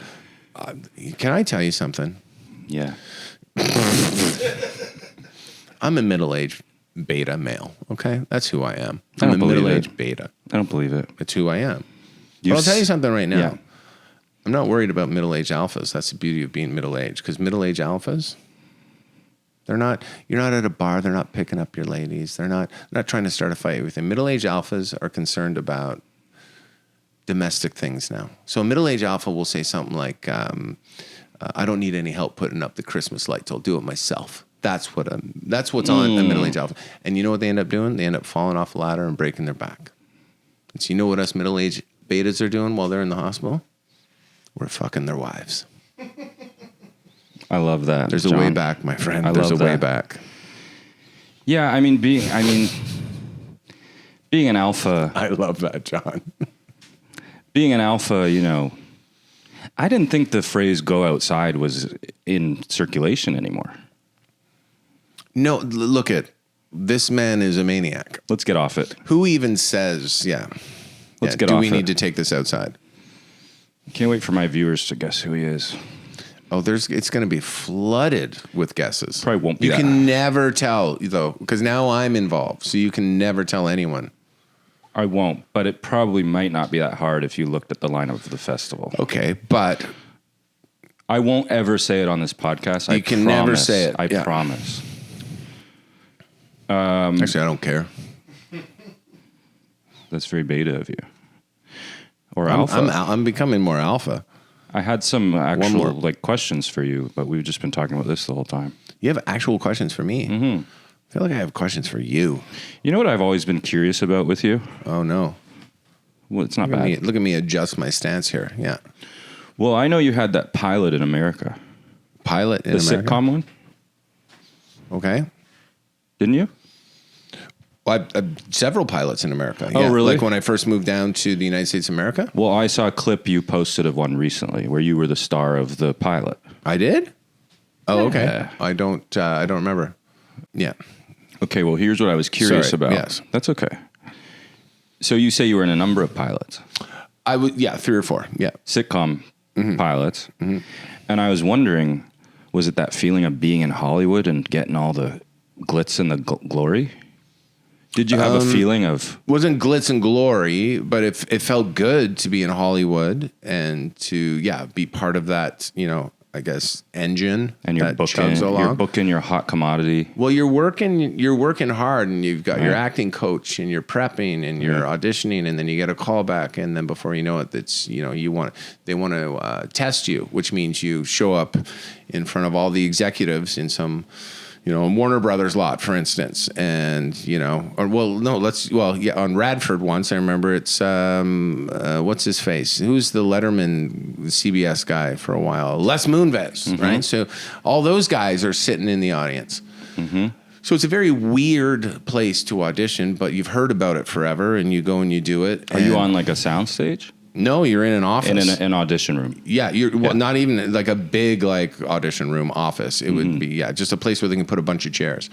Can I tell you something? Yeah. I'm a middle-aged beta male, okay? That's who I am. I don't I'm a believe middle-aged it. beta. I don't believe it. That's who I am. But I'll tell you something right now. Yeah. I'm not worried about middle-aged alphas. That's the beauty of being middle-aged. Because middle-aged alphas, you're not at a bar. They're not picking up your ladies. They're not trying to start a fight with them. Middle-aged alphas are concerned about domestic things now. So a middle-aged alpha will say something like, I don't need any help putting up the Christmas lights. I'll do it myself. That's what's on a middle-aged alpha. And you know what they end up doing? They end up falling off a ladder and breaking their back. And so you know what us middle-aged betas are doing while they're in the hospital? We're fucking their wives. I love that. There's John. a way back, my friend. I There's love a way that. back. Yeah, being an alpha. I love that, John. Being an alpha, I didn't think the phrase "go outside" was in circulation anymore. No, look at this man is a maniac. Let's get off it. Who even says, Let's get do off we it. need to take this outside? Can't wait for my viewers to guess who he is. Oh, it's going to be flooded with guesses. Probably won't be You that. can never tell, though, because now I'm involved, so you can never tell anyone. I won't, but it probably might not be that hard if you looked at the lineup of the festival. Okay, but I won't ever say it on this podcast. You can never say it. I Yeah. promise. actually, I don't care. That's very beta of you. Or alpha. I'm becoming more alpha. I had some more. actual questions for you, but we've just been talking about this the whole time. You have actual questions for me. Mm-hmm. I feel like I have questions for you. You know what I've always been curious about with you? Oh, no. Well, it's not bad. Look at me adjust my stance here. Yeah. Well, I know you had that pilot in America. Pilot in The America? sitcom one? Okay. Didn't you? Well, several pilots in America. Oh, really? Like when I first moved down to the United States of America? Well, I saw a clip you posted of one recently where you were the star of the pilot. I did? Oh, okay. Yeah. I don't remember. Yeah. Okay, well, here's what I was curious Sorry, about. yes. That's okay. So you say you were in a number of pilots. I would, 3 or 4. Yeah. Sitcom pilots. Mm-hmm. And I was wondering, was it that feeling of being in Hollywood and getting all the glitz and the glory? Did you have a feeling of... Wasn't glitz and glory, but it felt good to be in Hollywood and to, be part of that, I guess, engine And you're that chugs along. you're booking your hot commodity. Well, you're working hard, and you've got your acting coach, and you're prepping, and you're auditioning, and then you get a call back, and then before you know it, they want to test you, which means you show up in front of all the executives in some, Warner Brothers lot, for instance, and on Radford once I remember it's what's his face? Who's the Letterman CBS guy for a while? Les Moonves, right? So all those guys are sitting in the audience. Mm-hmm. So it's a very weird place to audition, but you've heard about it forever, and you go and you do it. Are you on like a sound stage? No, you're in an office. In an audition room. Yeah, well, not even like a big audition room office. It would be just a place where they can put a bunch of chairs.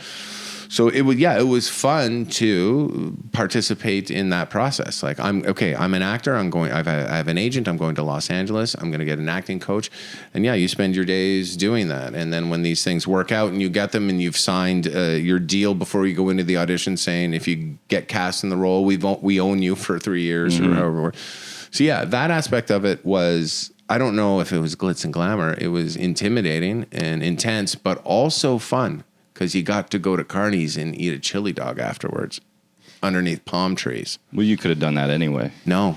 So it was fun to participate in that process. Like I'm an actor. I have an agent. I'm going to Los Angeles. I'm going to get an acting coach, and you spend your days doing that. And then when these things work out and you get them and you've signed your deal before you go into the audition, saying if you get cast in the role, we own you for 3 years or however. So that aspect of it was, I don't know if it was glitz and glamour. It was intimidating and intense, but also fun because you got to go to Carney's and eat a chili dog afterwards underneath palm trees. Well, you could have done that anyway. No.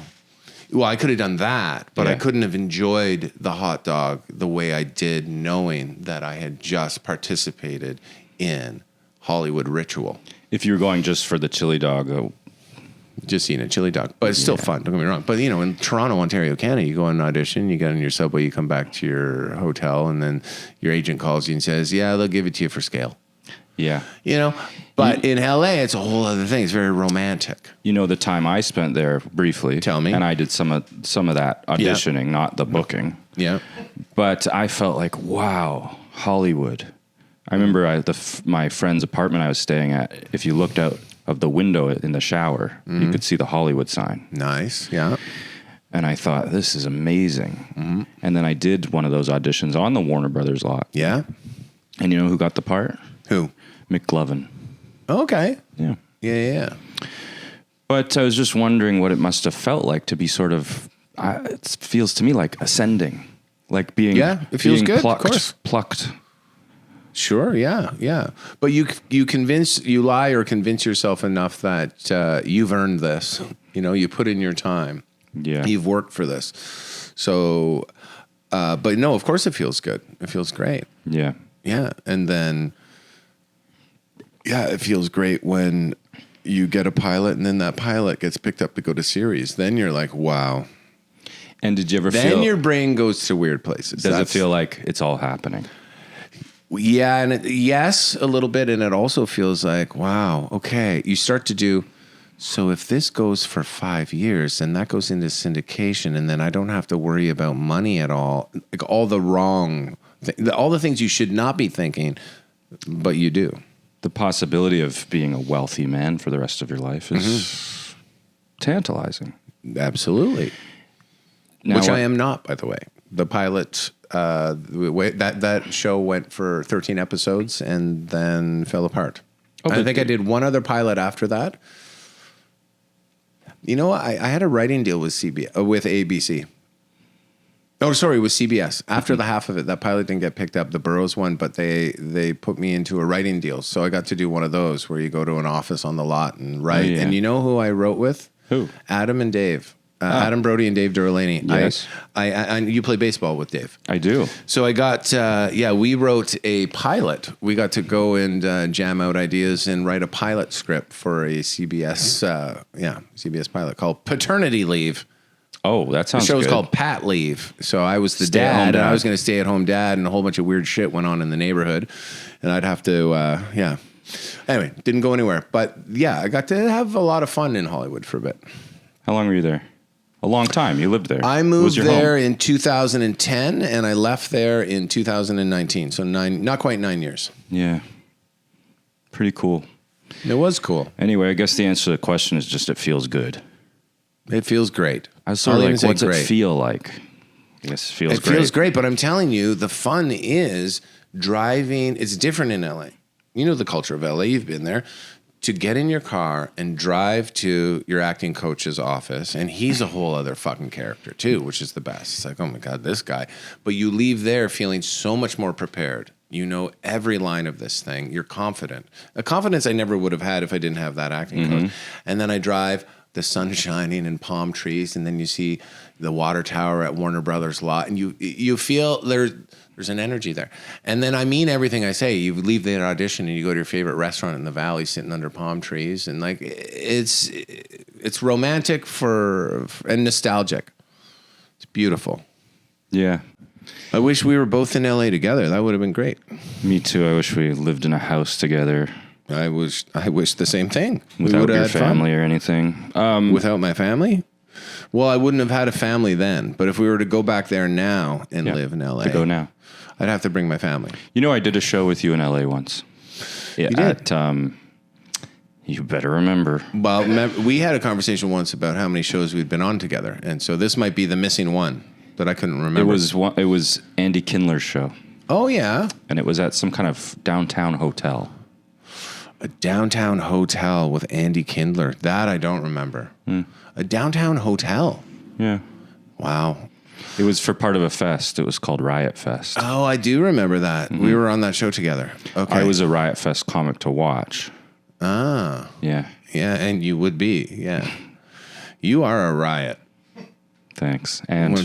Well, I could have done that, but I couldn't have enjoyed the hot dog the way I did knowing that I had just participated in Hollywood ritual. If you were going just for the chili dog... Just eating a chili dog. But it's still fun, don't get me wrong. But, in Toronto, Ontario, Canada, you go on an audition, you get on your subway, you come back to your hotel, and then your agent calls you and says, they'll give it to you for scale. Yeah. You know, but in LA, it's a whole other thing. It's very romantic. You know, the time I spent there briefly. Tell me. And I did some of that auditioning, not the booking. Yeah. But I felt like, wow, Hollywood. I remember my friend's apartment I was staying at, if you looked out of the window in the shower, you could see the Hollywood sign. Nice. Yeah. And I thought, this is amazing. And then I did one of those auditions on the Warner Brothers lot. Yeah. And you know who got the part? Who? McLovin. Okay. Yeah. Yeah. But I was just wondering what it must have felt like to be sort of, it feels to me like ascending, like being, it feels good, plucked, of course. Plucked. Sure. Yeah. But you lie or convince yourself enough that you've earned this. You know, you put in your time. Yeah. You've worked for this. So, but no, of course it feels good. It feels great. Yeah. Yeah. And then, it feels great when you get a pilot and then that pilot gets picked up to go to series. Then you're like, wow. And did you ever feel... Then your brain goes to weird places. Does it feel like it's all happening? Yeah. And yes, a little bit. And it also feels like, wow, okay. You start to do... So if this goes for 5 years, then that goes into syndication, and then I don't have to worry about money at all. Like all the wrong... all the things you should not be thinking, but you do. The possibility of being a wealthy man for the rest of your life is tantalizing. Absolutely. Now, which I am not, by the way. The pilot, that show went for 13 episodes and then fell apart. I think I did one other pilot after that. You know, I had a writing deal with with ABC. Oh, sorry, with CBS. After the half of it, that pilot didn't get picked up, the Burroughs one, but they put me into a writing deal. So I got to do one of those where you go to an office on the lot and write. Oh, yeah. And you know who I wrote with? Who? Adam and Dave. Adam Brody and Dave Durlaney. Yes. I you play baseball with Dave. I do. So I got, we wrote a pilot. We got to go and jam out ideas and write a pilot script for a CBS, CBS pilot called Paternity Leave. Oh, that sounds good. The show's called Pat Leave. So I was the dad, and I was going to stay at home dad, and a whole bunch of weird shit went on in the neighborhood. And I'd have to, Anyway, didn't go anywhere. But I got to have a lot of fun in Hollywood for a bit. How long were you there? A long time. You lived there. I moved there in 2010, and I left there in 2019. So not quite 9 years. Yeah. Pretty cool. It was cool. Anyway, I guess the answer to the question is just it feels good. It feels great. I was sort of like, what's it feel like? I guess it feels great. It feels great, but I'm telling you, the fun is driving. It's different in LA. You know the culture of LA. You've been there. To get in your car and drive to your acting coach's office, and he's a whole other fucking character too, which is the best. It's like, oh my God, this guy. But you leave there feeling so much more prepared. You know every line of this thing. You're confident. A confidence I never would have had if I didn't have that acting coach. And then I drive, the sun shining and palm trees, and then you see the water tower at Warner Brothers lot, and you feel there's an energy there. And then I mean everything I say. You leave the audition and you go to your favorite restaurant in the valley sitting under palm trees, and like it's romantic and nostalgic. It's beautiful. Yeah. I wish we were both in LA together. That would have been great. Me too. I wish we lived in a house together. I wish the same thing. Without your family or anything. Without my family? Well, I wouldn't have had a family then. But if we were to go back there now and live in LA. To go now. I'd have to bring my family. You know, I did a show with you in LA once. Yeah, you did? You better remember. Well, we had a conversation once about how many shows we'd been on together. And so this might be the missing one that I couldn't remember. It was Andy Kindler's show. Oh, yeah. And it was at some kind of downtown hotel. A downtown hotel with Andy Kindler. That I don't remember. A downtown hotel. Yeah. Wow. It was for part of a fest. It was called Riot Fest. Oh, I do remember that. We were on that show together. Okay. I was a Riot Fest comic to watch. Ah. Yeah. Yeah, and you would be. Yeah. You are a riot. Thanks. And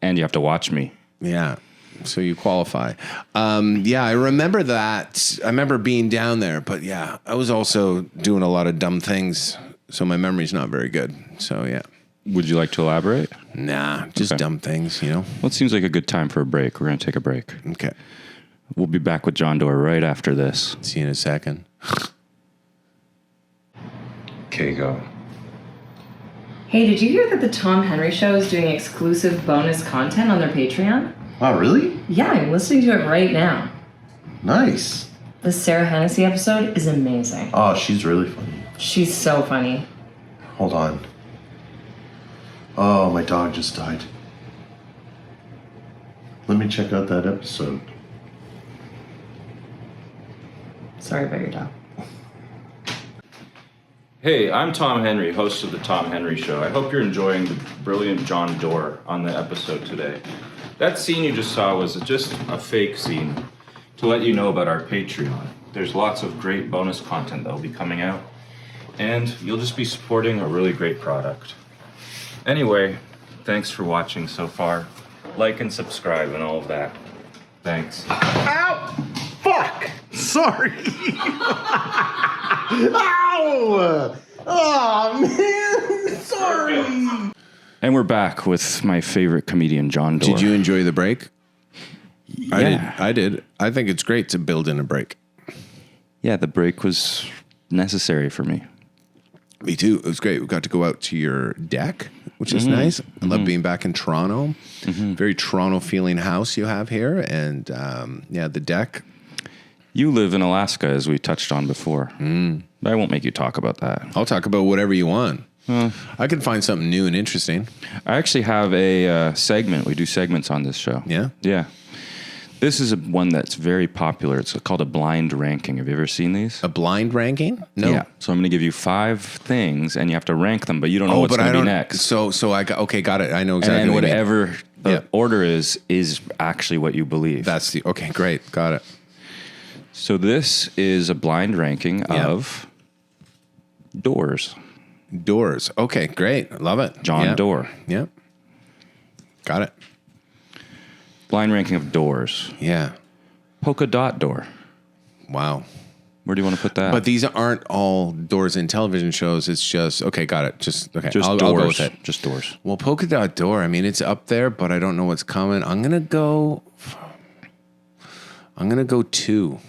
you have to watch me. Yeah. So you qualify. I remember that. I remember being down there, but I was also doing a lot of dumb things. So my memory's not very good. So yeah. Would you like to elaborate? Nah, just dumb things, you know? Well, it seems like a good time for a break. We're going to take a break. Okay. We'll be back with Jon Dore right after this. See you in a second. Okay, go. Hey, did you hear that the Tom Henry Show is doing exclusive bonus content on their Patreon? Wow, really? Yeah, I'm listening to it right now. Nice. The Sarah Hennessy episode is amazing. Oh, she's really funny. She's so funny. Hold on. Oh, my dog just died. Let me check out that episode. Sorry about your dog. Hey, I'm Tom Henry, host of The Tom Henry Show. I hope you're enjoying the brilliant Jon Dore on the episode today. That scene you just saw was just a fake scene to let you know about our Patreon. There's lots of great bonus content that will be coming out, and you'll just be supporting a really great product. Anyway, thanks for watching so far. Like and subscribe and all of that. Thanks. Ow! Fuck! Sorry! Ow! Oh, man! Sorry! And we're back with my favorite comedian, Jon Dore. Did you enjoy the break? Yeah. I did. I think it's great to build in a break. Yeah, the break was necessary for me. Me too. It was great. We got to go out to your deck, which is nice. I love being back in Toronto. Very Toronto feeling house you have here. And the deck. You live in Alaska, as we touched on before. But I won't make you talk about that. I'll talk about whatever you want. I can find something new and interesting. I actually have a segment. We do segments on this show. Yeah? Yeah. This is one that's very popular. It's called a blind ranking. Have you ever seen these? A blind ranking? No. Yeah. So I'm going to give you 5 things, and you have to rank them, but you don't know what's going to be next. So I got, okay, got it. I know And exactly then what you mean. whatever the order is actually what you believe. That's okay, great. Got it. So this is a blind ranking of doors. Doors. Okay, great. Love it. Jon Dore. Yep. Got it. Blind ranking of doors. Yeah. Polka dot door. Wow. Where do you want to put that? But these aren't all doors in television shows. It's just, okay, got it. Just doors. I'll go with it. Just doors. Well, polka dot door, I mean, it's up there, but I don't know what's coming. I'm going to go 2.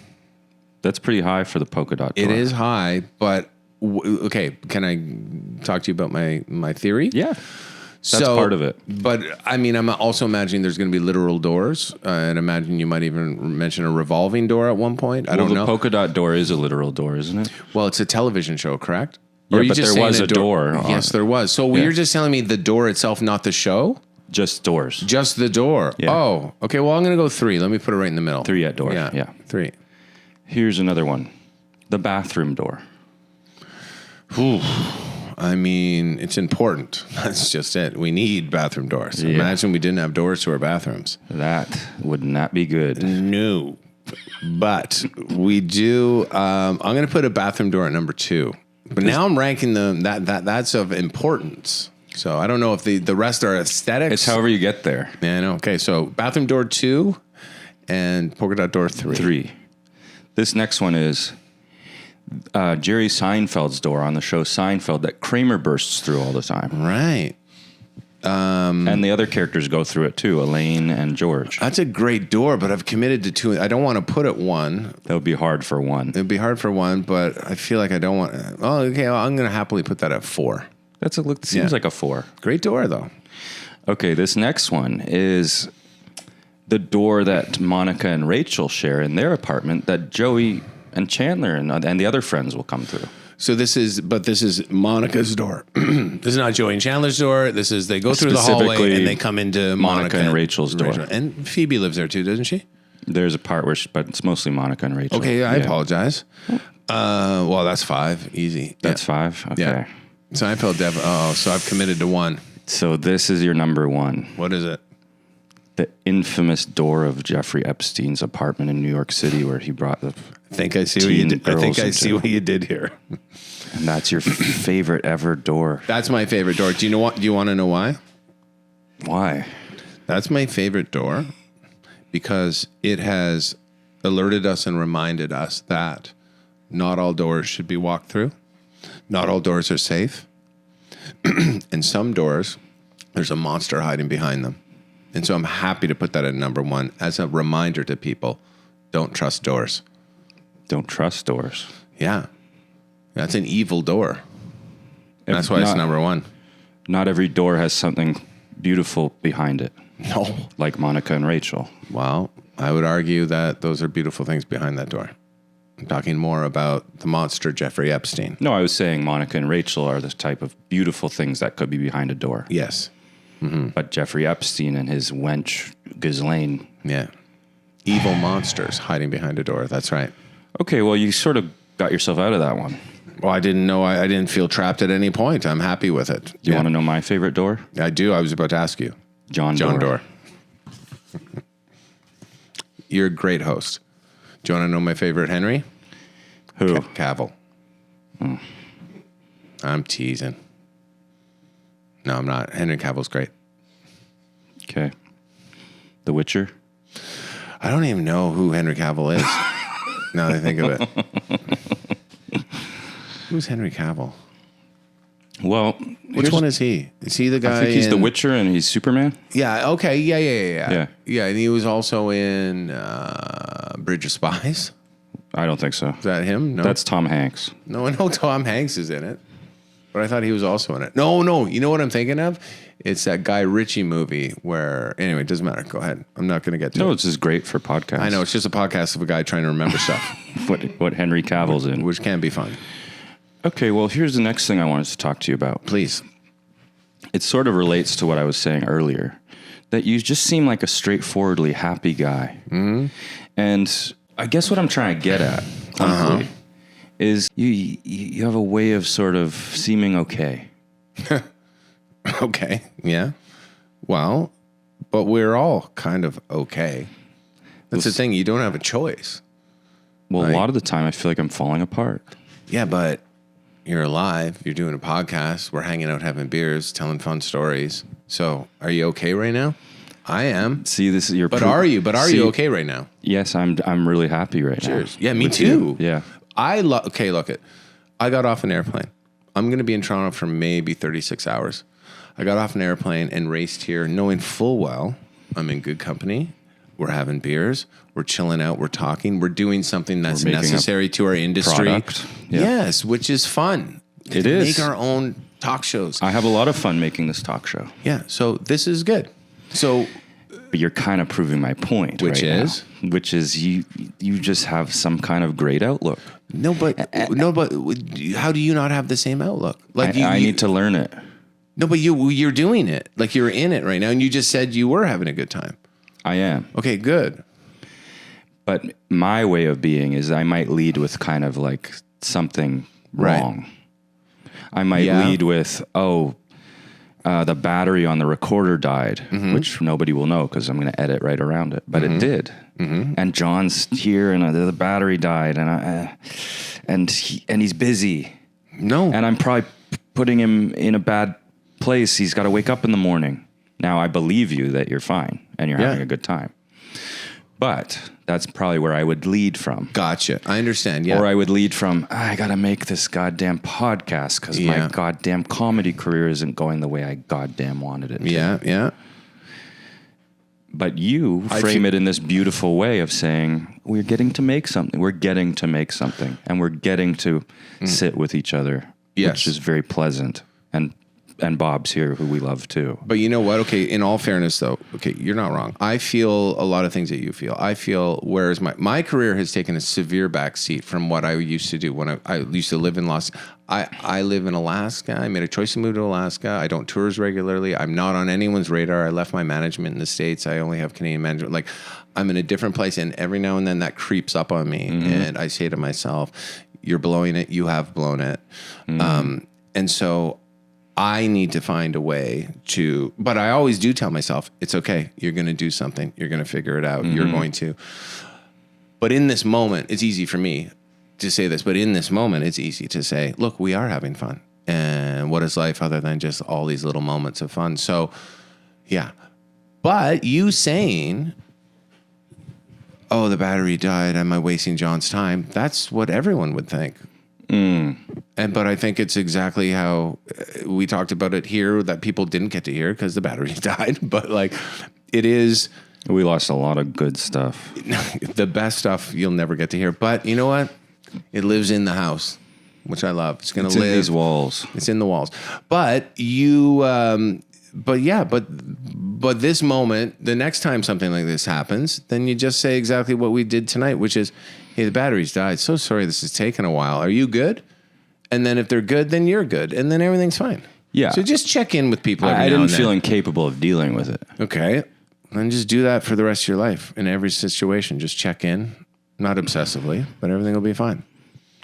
That's pretty high for the polka dot door. It is high, but okay, can I talk to you about my theory? Yeah. That's part of it. But I mean, I'm also imagining there's going to be literal doors, and imagine you might even mention a revolving door at one point. I don't know. The polka dot door is a literal door, isn't it? Well, it's a television show, correct? Yeah, Or are you but just there saying was a door. Yes, there was. So you're just telling me the door itself, not the show? Just doors. Just the door. Yeah. Oh, okay. Well, I'm going to go 3. Let me put it right in the middle. 3 at door. Yeah. 3. Here's another one. The bathroom door. Whew. I mean, it's important. That's just it. We need bathroom doors. Yeah. Imagine we didn't have doors to our bathrooms. That would not be good. No. But we do. I'm going to put a bathroom door at number 2. But now I'm ranking them. That's of importance. So I don't know if the rest are aesthetics. It's however you get there. Yeah, I know. Okay, so bathroom door 2 and polka dot door 3. 3. This next one is Jerry Seinfeld's door on the show Seinfeld that Kramer bursts through all the time. Right. And the other characters go through it too, Elaine and George. That's a great door, but I've committed to 2. I don't want to put it 1. That would be hard for 1. It'd be hard for 1, but I feel like I don't want. Oh, okay. Well, I'm going to happily put that at 4. Seems like a 4. Great door, though. Okay, this next one is the door that Monica and Rachel share in their apartment that Joey and Chandler and the other friends will come through. So this is Monica's door. This is not Joey and Chandler's door. This is, they go through the hallway and they come into Monica and Rachel's door. And Phoebe lives there too, doesn't she? There's a part where, but it's mostly Monica and Rachel. Okay, I apologize. Well, that's 5, easy. That's 5. Okay. Yeah. Seinfeld, so I've committed to 1. So this is your number 1. What is it? The infamous door of Jeffrey Epstein's apartment in New York City, where he brought the. I think I see what you did. I think I see what you did here. And that's your favorite ever door. That's my favorite door. Do you know what? Do you want to know why? Why? That's my favorite door because it has alerted us and reminded us that not all doors should be walked through. Not all doors are safe. And some doors, there's a monster hiding behind them. And so I'm happy to put that at number 1 as a reminder to people. Don't trust doors. Don't trust doors. Yeah. That's an evil door. That's why it's number one. Not every door has something beautiful behind it, No. like Monica and Rachel. Well, I would argue that those are beautiful things behind that door. I'm talking more about the monster Jeffrey Epstein. No, I was saying Monica and Rachel are the type of beautiful things that could be behind a door. Yes. But Jeffrey Epstein and his wench Ghislaine. Yeah. Evil monsters hiding behind a door. That's right. Okay, well, you sort of got yourself out of that one. Well, I didn't know. I didn't feel trapped at any point. I'm happy with it. Do you want to know my favorite door? I do. I was about to ask you. Jon Dore. You're a great host. Do you want to know my favorite Henry? Who? Cavill. I'm teasing. No, I'm not. Henry Cavill's great. Okay. The Witcher? I don't even know who Henry Cavill is. Now that I think of it. Who's Henry Cavill? Well, Which one is he? Is he the guy? I think he's in... the Witcher and he's Superman. Yeah. Okay. Yeah. Yeah. Yeah. And he was also in Bridge of Spies. I don't think so. Is that him? No. That's Tom Hanks. No. I know Tom Hanks is in it, but I thought he was also in it. No. You know what I'm thinking of? It's that Guy Ritchie movie where. Anyway, it doesn't matter. Go ahead. I'm not going to get to it. No, it's just great for podcasts. I know. It's just a podcast of a guy trying to remember stuff, what Henry Cavill's in. which can be fun. Okay, well, here's the next thing I wanted to talk to you about. Please. It sort of relates to what I was saying earlier, that you just seem like a straightforwardly happy guy. Mm-hmm. And I guess what I'm trying to get at, frankly, is you have a way of sort of seeming okay. Okay. Yeah. Well, but we're all kind of okay. That's the thing. You don't have a choice. Well, Right. a lot of the time I feel like I'm falling apart. Yeah, but you're alive. You're doing a podcast. We're hanging out, having beers, telling fun stories. So, are you okay right now? I am. See, this is your. But are you? But are you okay right now? Yes, I'm really happy right Cheers. now. Yeah, me With too. you. Yeah. Okay, look it. I got off an airplane. I'm going to be in Toronto for maybe 36 hours. I got off an airplane and raced here knowing full well I'm in good company. We're having beers. We're chilling out. We're talking. We're doing something that's We're making necessary to our industry. product. Yeah. Yes, which is fun. It is. Make our own talk shows. I have a lot of fun making this talk show. Yeah, so this is good. So, But you're kind of proving my point. Which right is? now, which is you just have some kind of great outlook. no, but how do you not have the same outlook? Like I need to learn it. No, but you're doing it. Like you're in it right now, and you just said you were having a good time. I am. Okay, good. But my way of being is I might lead with kind of like something Right. wrong. I might Yeah. lead with, the battery on the recorder died, which nobody will know because I'm going to edit right around it. But it did. And John's here, and the battery died, and he's busy. No, And I'm probably putting him in a bad place. He's got to wake up in the morning. Now, I believe you that you're fine and you're having a good time. But that's probably where I would lead from. gotcha. I understand. Yeah. Or I would lead from, I got to make this goddamn podcast because Yeah. my goddamn comedy career isn't going the way I goddamn wanted it to. Yeah. But you frame it in this beautiful way of saying, we're getting to make something. We're getting to make something. And we're getting to sit with each other, Yes. which is very pleasant. And Bob's here, who we love too. But you know what? Okay, in all fairness, though, okay, you're not wrong. I feel a lot of things that you feel. I feel, whereas my career has taken a severe backseat from what I used to do when I used to live in I live in Alaska. I made a choice to move to Alaska. I don't tour as regularly. I'm not on anyone's radar. I left my management in the States. I only have Canadian management. Like, I'm in a different place, and every now and then that creeps up on me, and I say to myself, you're blowing it. You have blown it. And so I need to find a way to, but I always do tell myself, it's okay. You're going to do something. You're going to figure it out. You're going to. But in this moment, it's easy for me to say this, but in this moment, it's easy to say, look, we are having fun. And what is life other than just all these little moments of fun? So, yeah. But you saying, oh, the battery died. Am I wasting John's time? That's what everyone would think. But I think it's exactly how we talked about it here that people didn't get to hear because the battery died. But like, it is We lost a lot of good stuff. The best stuff you'll never get to hear. But you know what? It lives in the house, which I love. It's going to live in these walls. It's in the walls. But but this moment, the next time something like this happens, then you just say exactly what we did tonight, which is, hey, the battery's died. So sorry this has taken a while. Are you good? And then if they're good, then you're good. And then everything's fine. Yeah. So just check in with people every I now didn't and then. feel incapable of dealing with it. Okay. Then just do that for the rest of your life. In every situation, just check in. Not obsessively, but everything will be fine.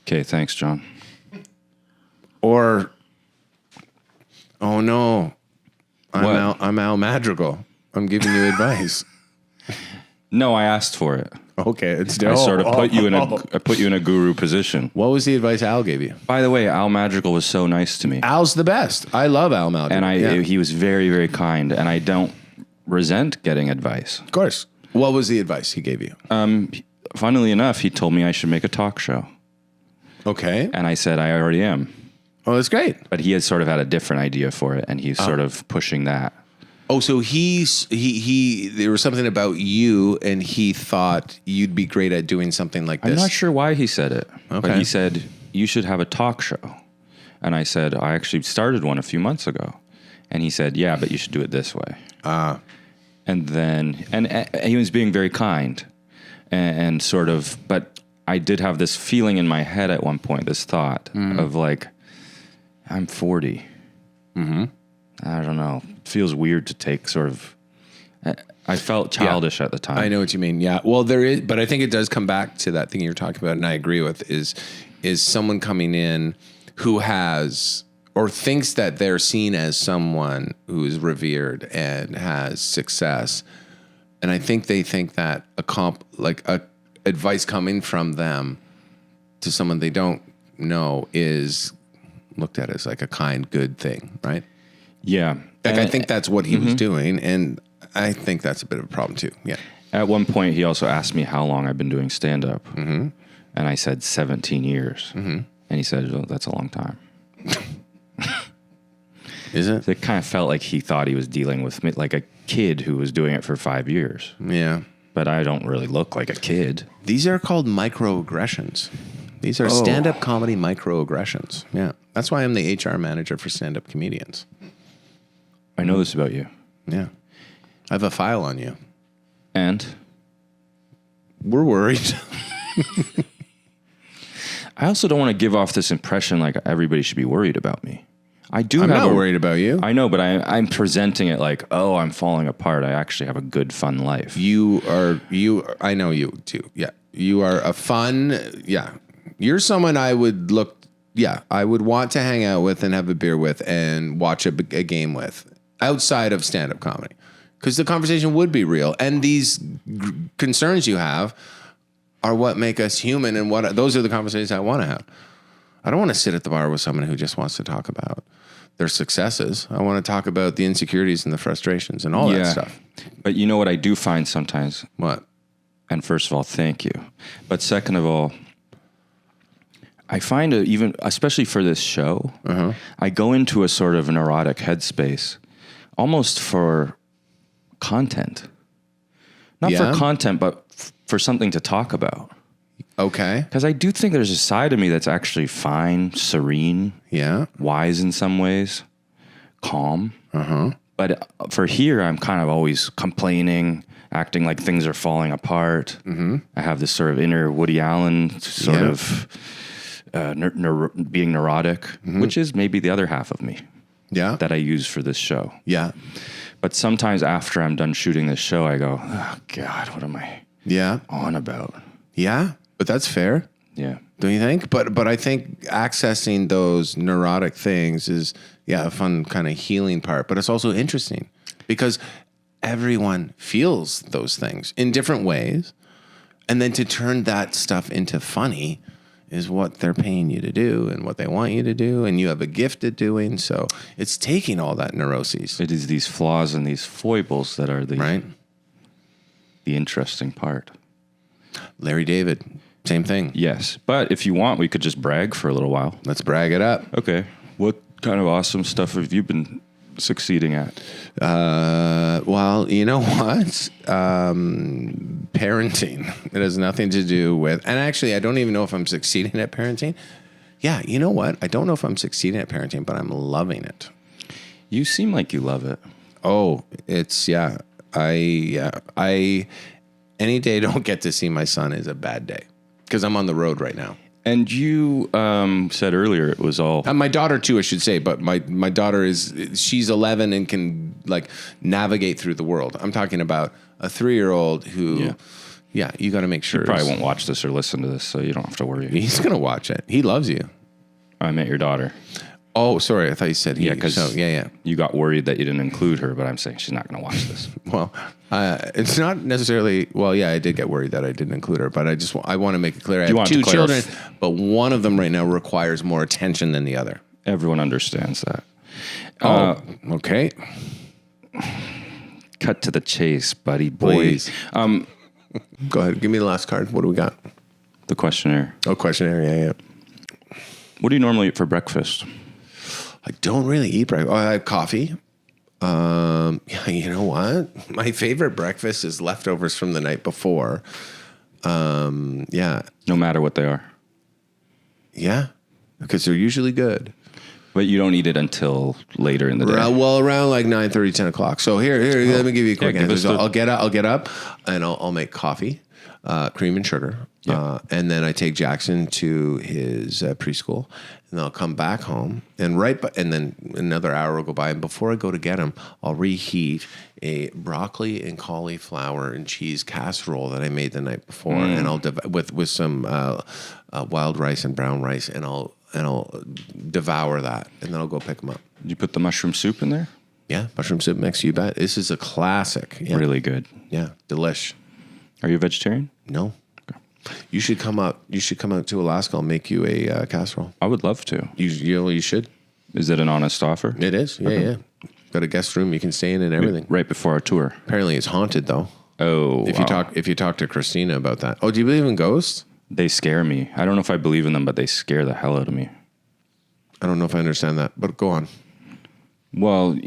Okay, thanks, John. Or, oh no, What? I'm Al Madrigal. I'm giving you advice. No, I asked for it. Okay, it's I sort of put you in a guru position. What was the advice Al gave you? By the way, Al Madrigal was so nice to me. Al's the best. I love Al Madrigal. And he was very, very kind, and I don't resent getting advice. Of course. What was the advice he gave you? Funnily enough, he told me I should make a talk show. Okay. And I said I already am. Oh, that's great. But he had sort of had a different idea for it, and he's sort of pushing that. Oh, so he there was something about you, and he thought you'd be great at doing something like this. I'm not sure why he said it. Okay. But he said, you should have a talk show. And I said, I actually started one a few months ago. And he said, yeah, but you should do it this way. And then, and he was being very kind and sort of, but I did have this feeling in my head at one point, this thought of like, I'm 40. Mm-hmm. I don't know. It feels weird to take sort of, I felt childish at the time. I know what you mean. Yeah. Well, there is, but I think it does come back to that thing you're talking about, and I agree with, is someone coming in who has, or thinks that they're seen as someone who is revered and has success. And I think they think that advice coming from them to someone they don't know is looked at as like a kind, good thing, right? Yeah. I think that's what he was doing, and I think that's a bit of a problem too. Yeah. At one point, he also asked me how long I've been doing stand-up. Mm-hmm. And I said 17 years. Mm-hmm. And he said, well, that's a long time. Is it? It kind of felt like he thought he was dealing with me like a kid who was doing it for 5 years. Yeah. But I don't really look like a kid. These are called microaggressions. These are stand-up comedy microaggressions. Yeah. That's why I'm the HR manager for stand-up comedians. I know this about you. Yeah. I have a file on you. And? We're worried. I also don't want to give off this impression like everybody should be worried about me. I'm not worried about you. I know, but I'm presenting it like, oh, I'm falling apart. I actually have a good, fun life. I know you too. Yeah. You are a fun, yeah. You're someone I would want to hang out with and have a beer with and watch a game with outside of stand-up comedy. Because the conversation would be real. And these concerns you have are what make us human, and those are the conversations I want to have. I don't want to sit at the bar with someone who just wants to talk about their successes. I want to talk about the insecurities and the frustrations and all that stuff. But you know what I do find sometimes? What? And first of all, thank you. But second of all, I find even, especially for this show, I go into a sort of neurotic headspace almost for content. Not for content, but for something to talk about. Okay. Because I do think there's a side of me that's actually fine, serene, wise in some ways, calm. But for here, I'm kind of always complaining, acting like things are falling apart. I have this sort of inner Woody Allen sort of being neurotic, which is maybe the other half of me that I use for this show. Yeah. But sometimes after I'm done shooting this show, I go, oh, God, what am I on about? Yeah. But that's fair. Yeah. Don't you think? But I think accessing those neurotic things is, a fun kind of healing part. But it's also interesting because everyone feels those things in different ways. And then to turn that stuff into funny is what they're paying you to do and what they want you to do. And you have a gift at doing. So it's taking all that neuroses. It is these flaws and these foibles that are the interesting part. Larry David, same thing. Yes. But if you want, we could just brag for a little while. Let's brag it up. Okay. What kind of awesome stuff have you been succeeding at? Well, you know what? Parenting. It has nothing to do with, and actually, I don't even know if I'm succeeding at parenting. Yeah, you know what? I don't know if I'm succeeding at parenting, but I'm loving it. You seem like you love it. Oh, it's, yeah. I any day I don't get to see my son is a bad day because I'm on the road right now. And you said earlier it was all... And my daughter too, I should say, but my daughter she's 11 and can like navigate through the world. I'm talking about a 3-year-old who, you got to make sure. He probably won't watch this or listen to this, so you don't have to worry. He's going to watch it. He loves you. I met your daughter. Oh, sorry. I thought you said he. Yeah, because yeah. You got worried that you didn't include her, but I'm saying she's not going to watch this. Well, it's not necessarily. Well, yeah, I did get worried that I didn't include her, but I want to make it clear. I have 2 children, but one of them right now requires more attention than the other. Everyone understands that. Okay. Cut to the chase, buddy boy. Please. Go ahead. Give me the last card. What do we got? The questionnaire. Oh, questionnaire. Yeah. What do you normally eat for breakfast? I don't really eat breakfast. I have coffee. Yeah, you know what? My favorite breakfast is leftovers from the night before. Yeah. No matter what they are. Yeah, because they're usually good. But you don't eat it until later in the day. Well, around like 9:30, 10 o'clock. So here, let me give you a quick answer. I'll get up, and I'll make coffee, cream and sugar. Yeah. And then I take Jackson to his preschool, and I'll come back home, and then another hour will go by, and before I go to get him, I'll reheat a broccoli and cauliflower and cheese casserole that I made the night before, and I'll with some wild rice and brown rice, and I'll devour that, and then I'll go pick him up. Did you put the mushroom soup in there? Yeah, mushroom soup mix. You bet. This is a classic. Yeah. Really good. Yeah, delish. Are you a vegetarian? No. You should come out. You should come out to Alaska. I'll make you a casserole. I would love to. You should. Is it an honest offer? It is. Yeah, yeah. Got a guest room you can stay in and everything. Right before our tour. Apparently, it's haunted though. Oh, if you talk to Christina about that. Oh, do you believe in ghosts? They scare me. I don't know if I believe in them, but they scare the hell out of me. I don't know if I understand that, but go on. Well,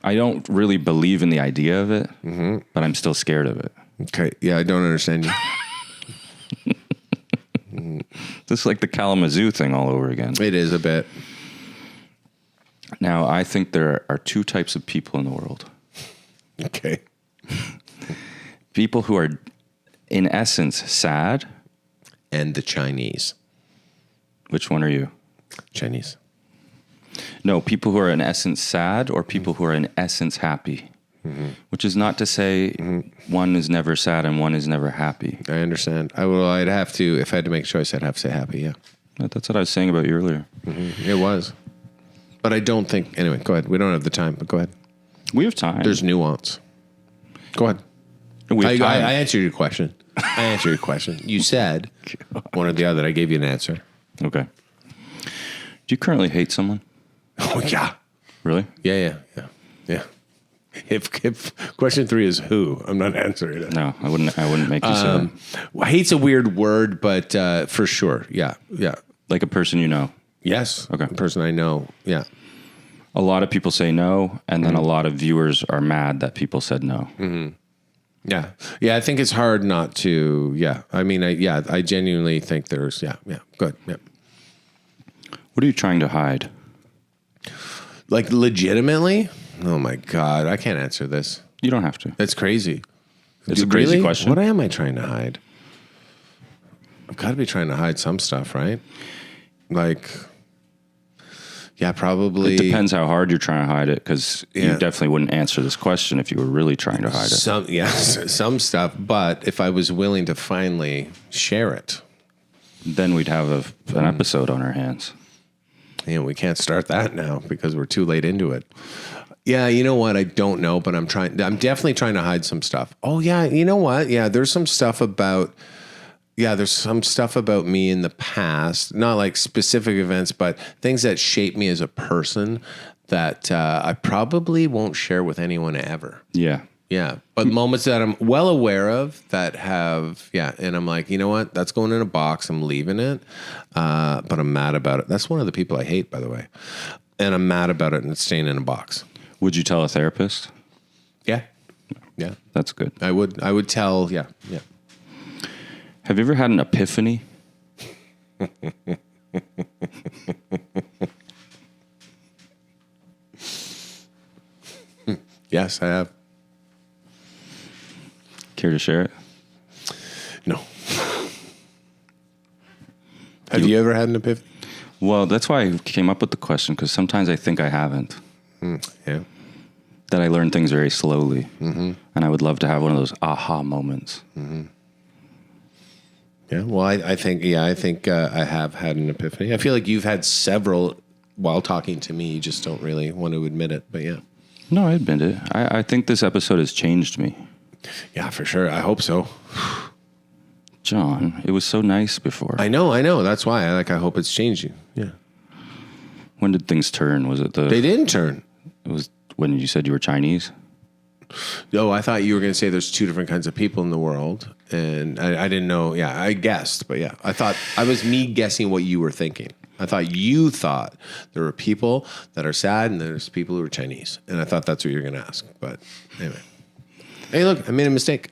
I don't really believe in the idea of it, but I'm still scared of it. Okay. Yeah, I don't understand you. Just like the Kalamazoo thing all over again. It is a bit. Now, I think there are 2 types of people in the world. Okay. People who are, in essence, sad. And the Chinese. Which one are you? Chinese. No, people who are in essence sad or people who are in essence happy. Which is not to say one is never sad and one is never happy. I understand. I'd have to, if I had to make a choice, I'd have to say happy, yeah. That's what I was saying about you earlier. It was. But I don't think, anyway, go ahead. We don't have the time, but go ahead. We have time. There's nuance. Go ahead. I answered your question. You said one or the other. I gave you an answer. Okay. Do you currently hate someone? Oh, yeah. Really? Yeah. If question 3 is who, I'm not answering it. No, I wouldn't make you say that. Well, hate's a weird word, but for sure, yeah. Like a person you know. Yes. Okay. A person I know. Yeah. A lot of people say no, and then a lot of viewers are mad that people said no. Yeah. I think it's hard not to. Yeah. I mean, I genuinely think there's. Yeah. Good. Yeah. What are you trying to hide? Like legitimately? Oh my God, I can't answer this. You don't have to. That's crazy. It's a crazy question. What am I trying to hide? I've got to be trying to hide some stuff, right? Like, yeah, probably. It depends how hard you're trying to hide it, because you definitely wouldn't answer this question if you were really trying to hide it. Some stuff. But if I was willing to finally share it, then we'd have an episode on our hands. We can't start that now because we're too late into it. Yeah, you know what? I don't know, but I'm definitely trying to hide some stuff. Oh yeah, you know what? Yeah, there's some stuff about me in the past, not like specific events, but things that shape me as a person that I probably won't share with anyone ever. Yeah. Yeah, but moments that I'm well aware of that have, and I'm like, you know what? That's going in a box. I'm leaving it, but I'm mad about it. That's one of the people I hate, by the way. and I'm mad about it, and it's staying in a box. Would you tell a therapist? Yeah. Yeah. That's good. I would tell, yeah. Have you ever had an epiphany? Yes, I have. Care to share it? No. Have you ever had an epiphany? Well, that's why I came up with the question, because sometimes I think I haven't. Yeah. That I learn things very slowly. And I would love to have one of those aha moments. Yeah. Well, I think I have had an epiphany. I feel like you've had several while talking to me. You just don't really want to admit it. But yeah. No, I admit it. I think this episode has changed me. Yeah, for sure. I hope so. John, it was so nice before. I know. That's why I hope it's changed you. Yeah. When did things turn? Was it They didn't turn. It was when you said you were Chinese? No, I thought you were going to say there's two different kinds of people in the world. And I didn't know. Yeah, I guessed. But yeah, I thought I was me guessing what you were thinking. I thought you thought there were people that are sad and there's people who are Chinese. And I thought that's what you were going to ask. But anyway. Hey, look, I made a mistake.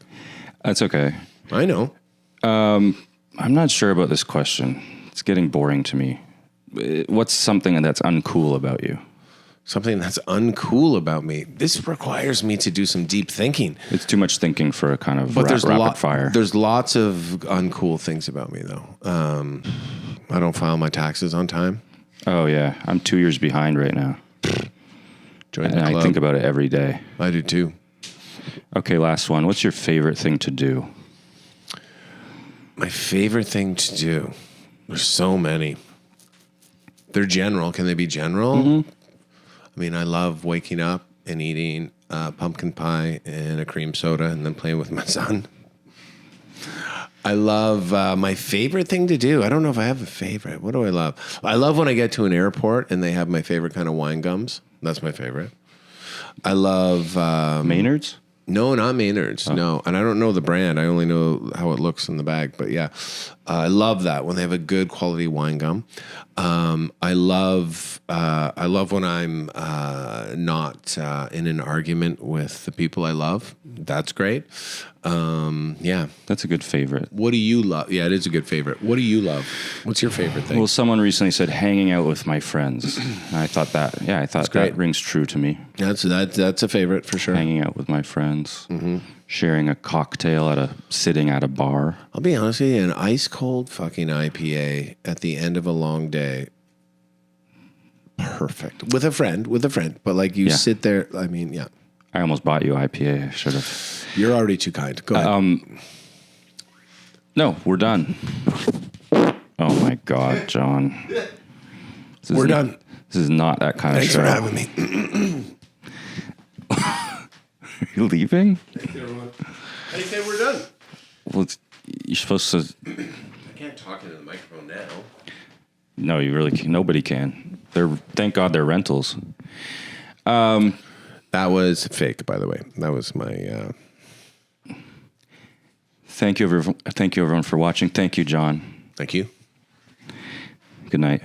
That's okay. I know. I'm not sure about this question. It's getting boring to me. What's something that's uncool about you? Something that's uncool about me. This requires me to do some deep thinking. It's too much thinking for a kind of There's rapid fire. There's lots of uncool things about me, though. I don't file my taxes on time. Oh, yeah. I'm 2 years behind right now. Join the And club. I think about it every day. I do, too. Okay, last one. What's your favorite thing to do? My favorite thing to do. There's so many. They're general. Can they be general? I mean, I love waking up and eating pumpkin pie and a cream soda and then playing with my son. I love my favorite thing to do. I don't know if I have a favorite. What do I love? I love when I get to an airport and they have my favorite kind of wine gums. That's my favorite. I love... Maynard's? No, not Maynard's. No, and I don't know the brand. I only know how it looks in the bag. But yeah, I love that when they have a good quality wine gum. I love when I'm not in an argument with the people I love. That's great. Yeah. That's a good favorite. What do you love? Yeah, it is a good favorite. What do you love? What's your favorite thing? Well, someone recently said hanging out with my friends. And I thought that rings true to me. That's a favorite for sure. Hanging out with my friends, sharing a cocktail sitting at a bar. I'll be honest with you, an ice cold fucking IPA at the end of a long day. Perfect. With a friend. But like you sit there, I mean, yeah. I almost bought you IPA. I should have. You're already too kind. Go ahead. No, we're done. Oh my God, John. We're done. This is not that kind Thanks of show. for having me. Are you leaving? Thanks, everyone. How do you say we're done? Well, you're supposed to. I can't talk into the microphone now. No, you really can't. Nobody can. Thank God they're rentals. That was fake, by the way. That was my... Thank you, everyone, for watching. Thank you, John. Thank you. Good night.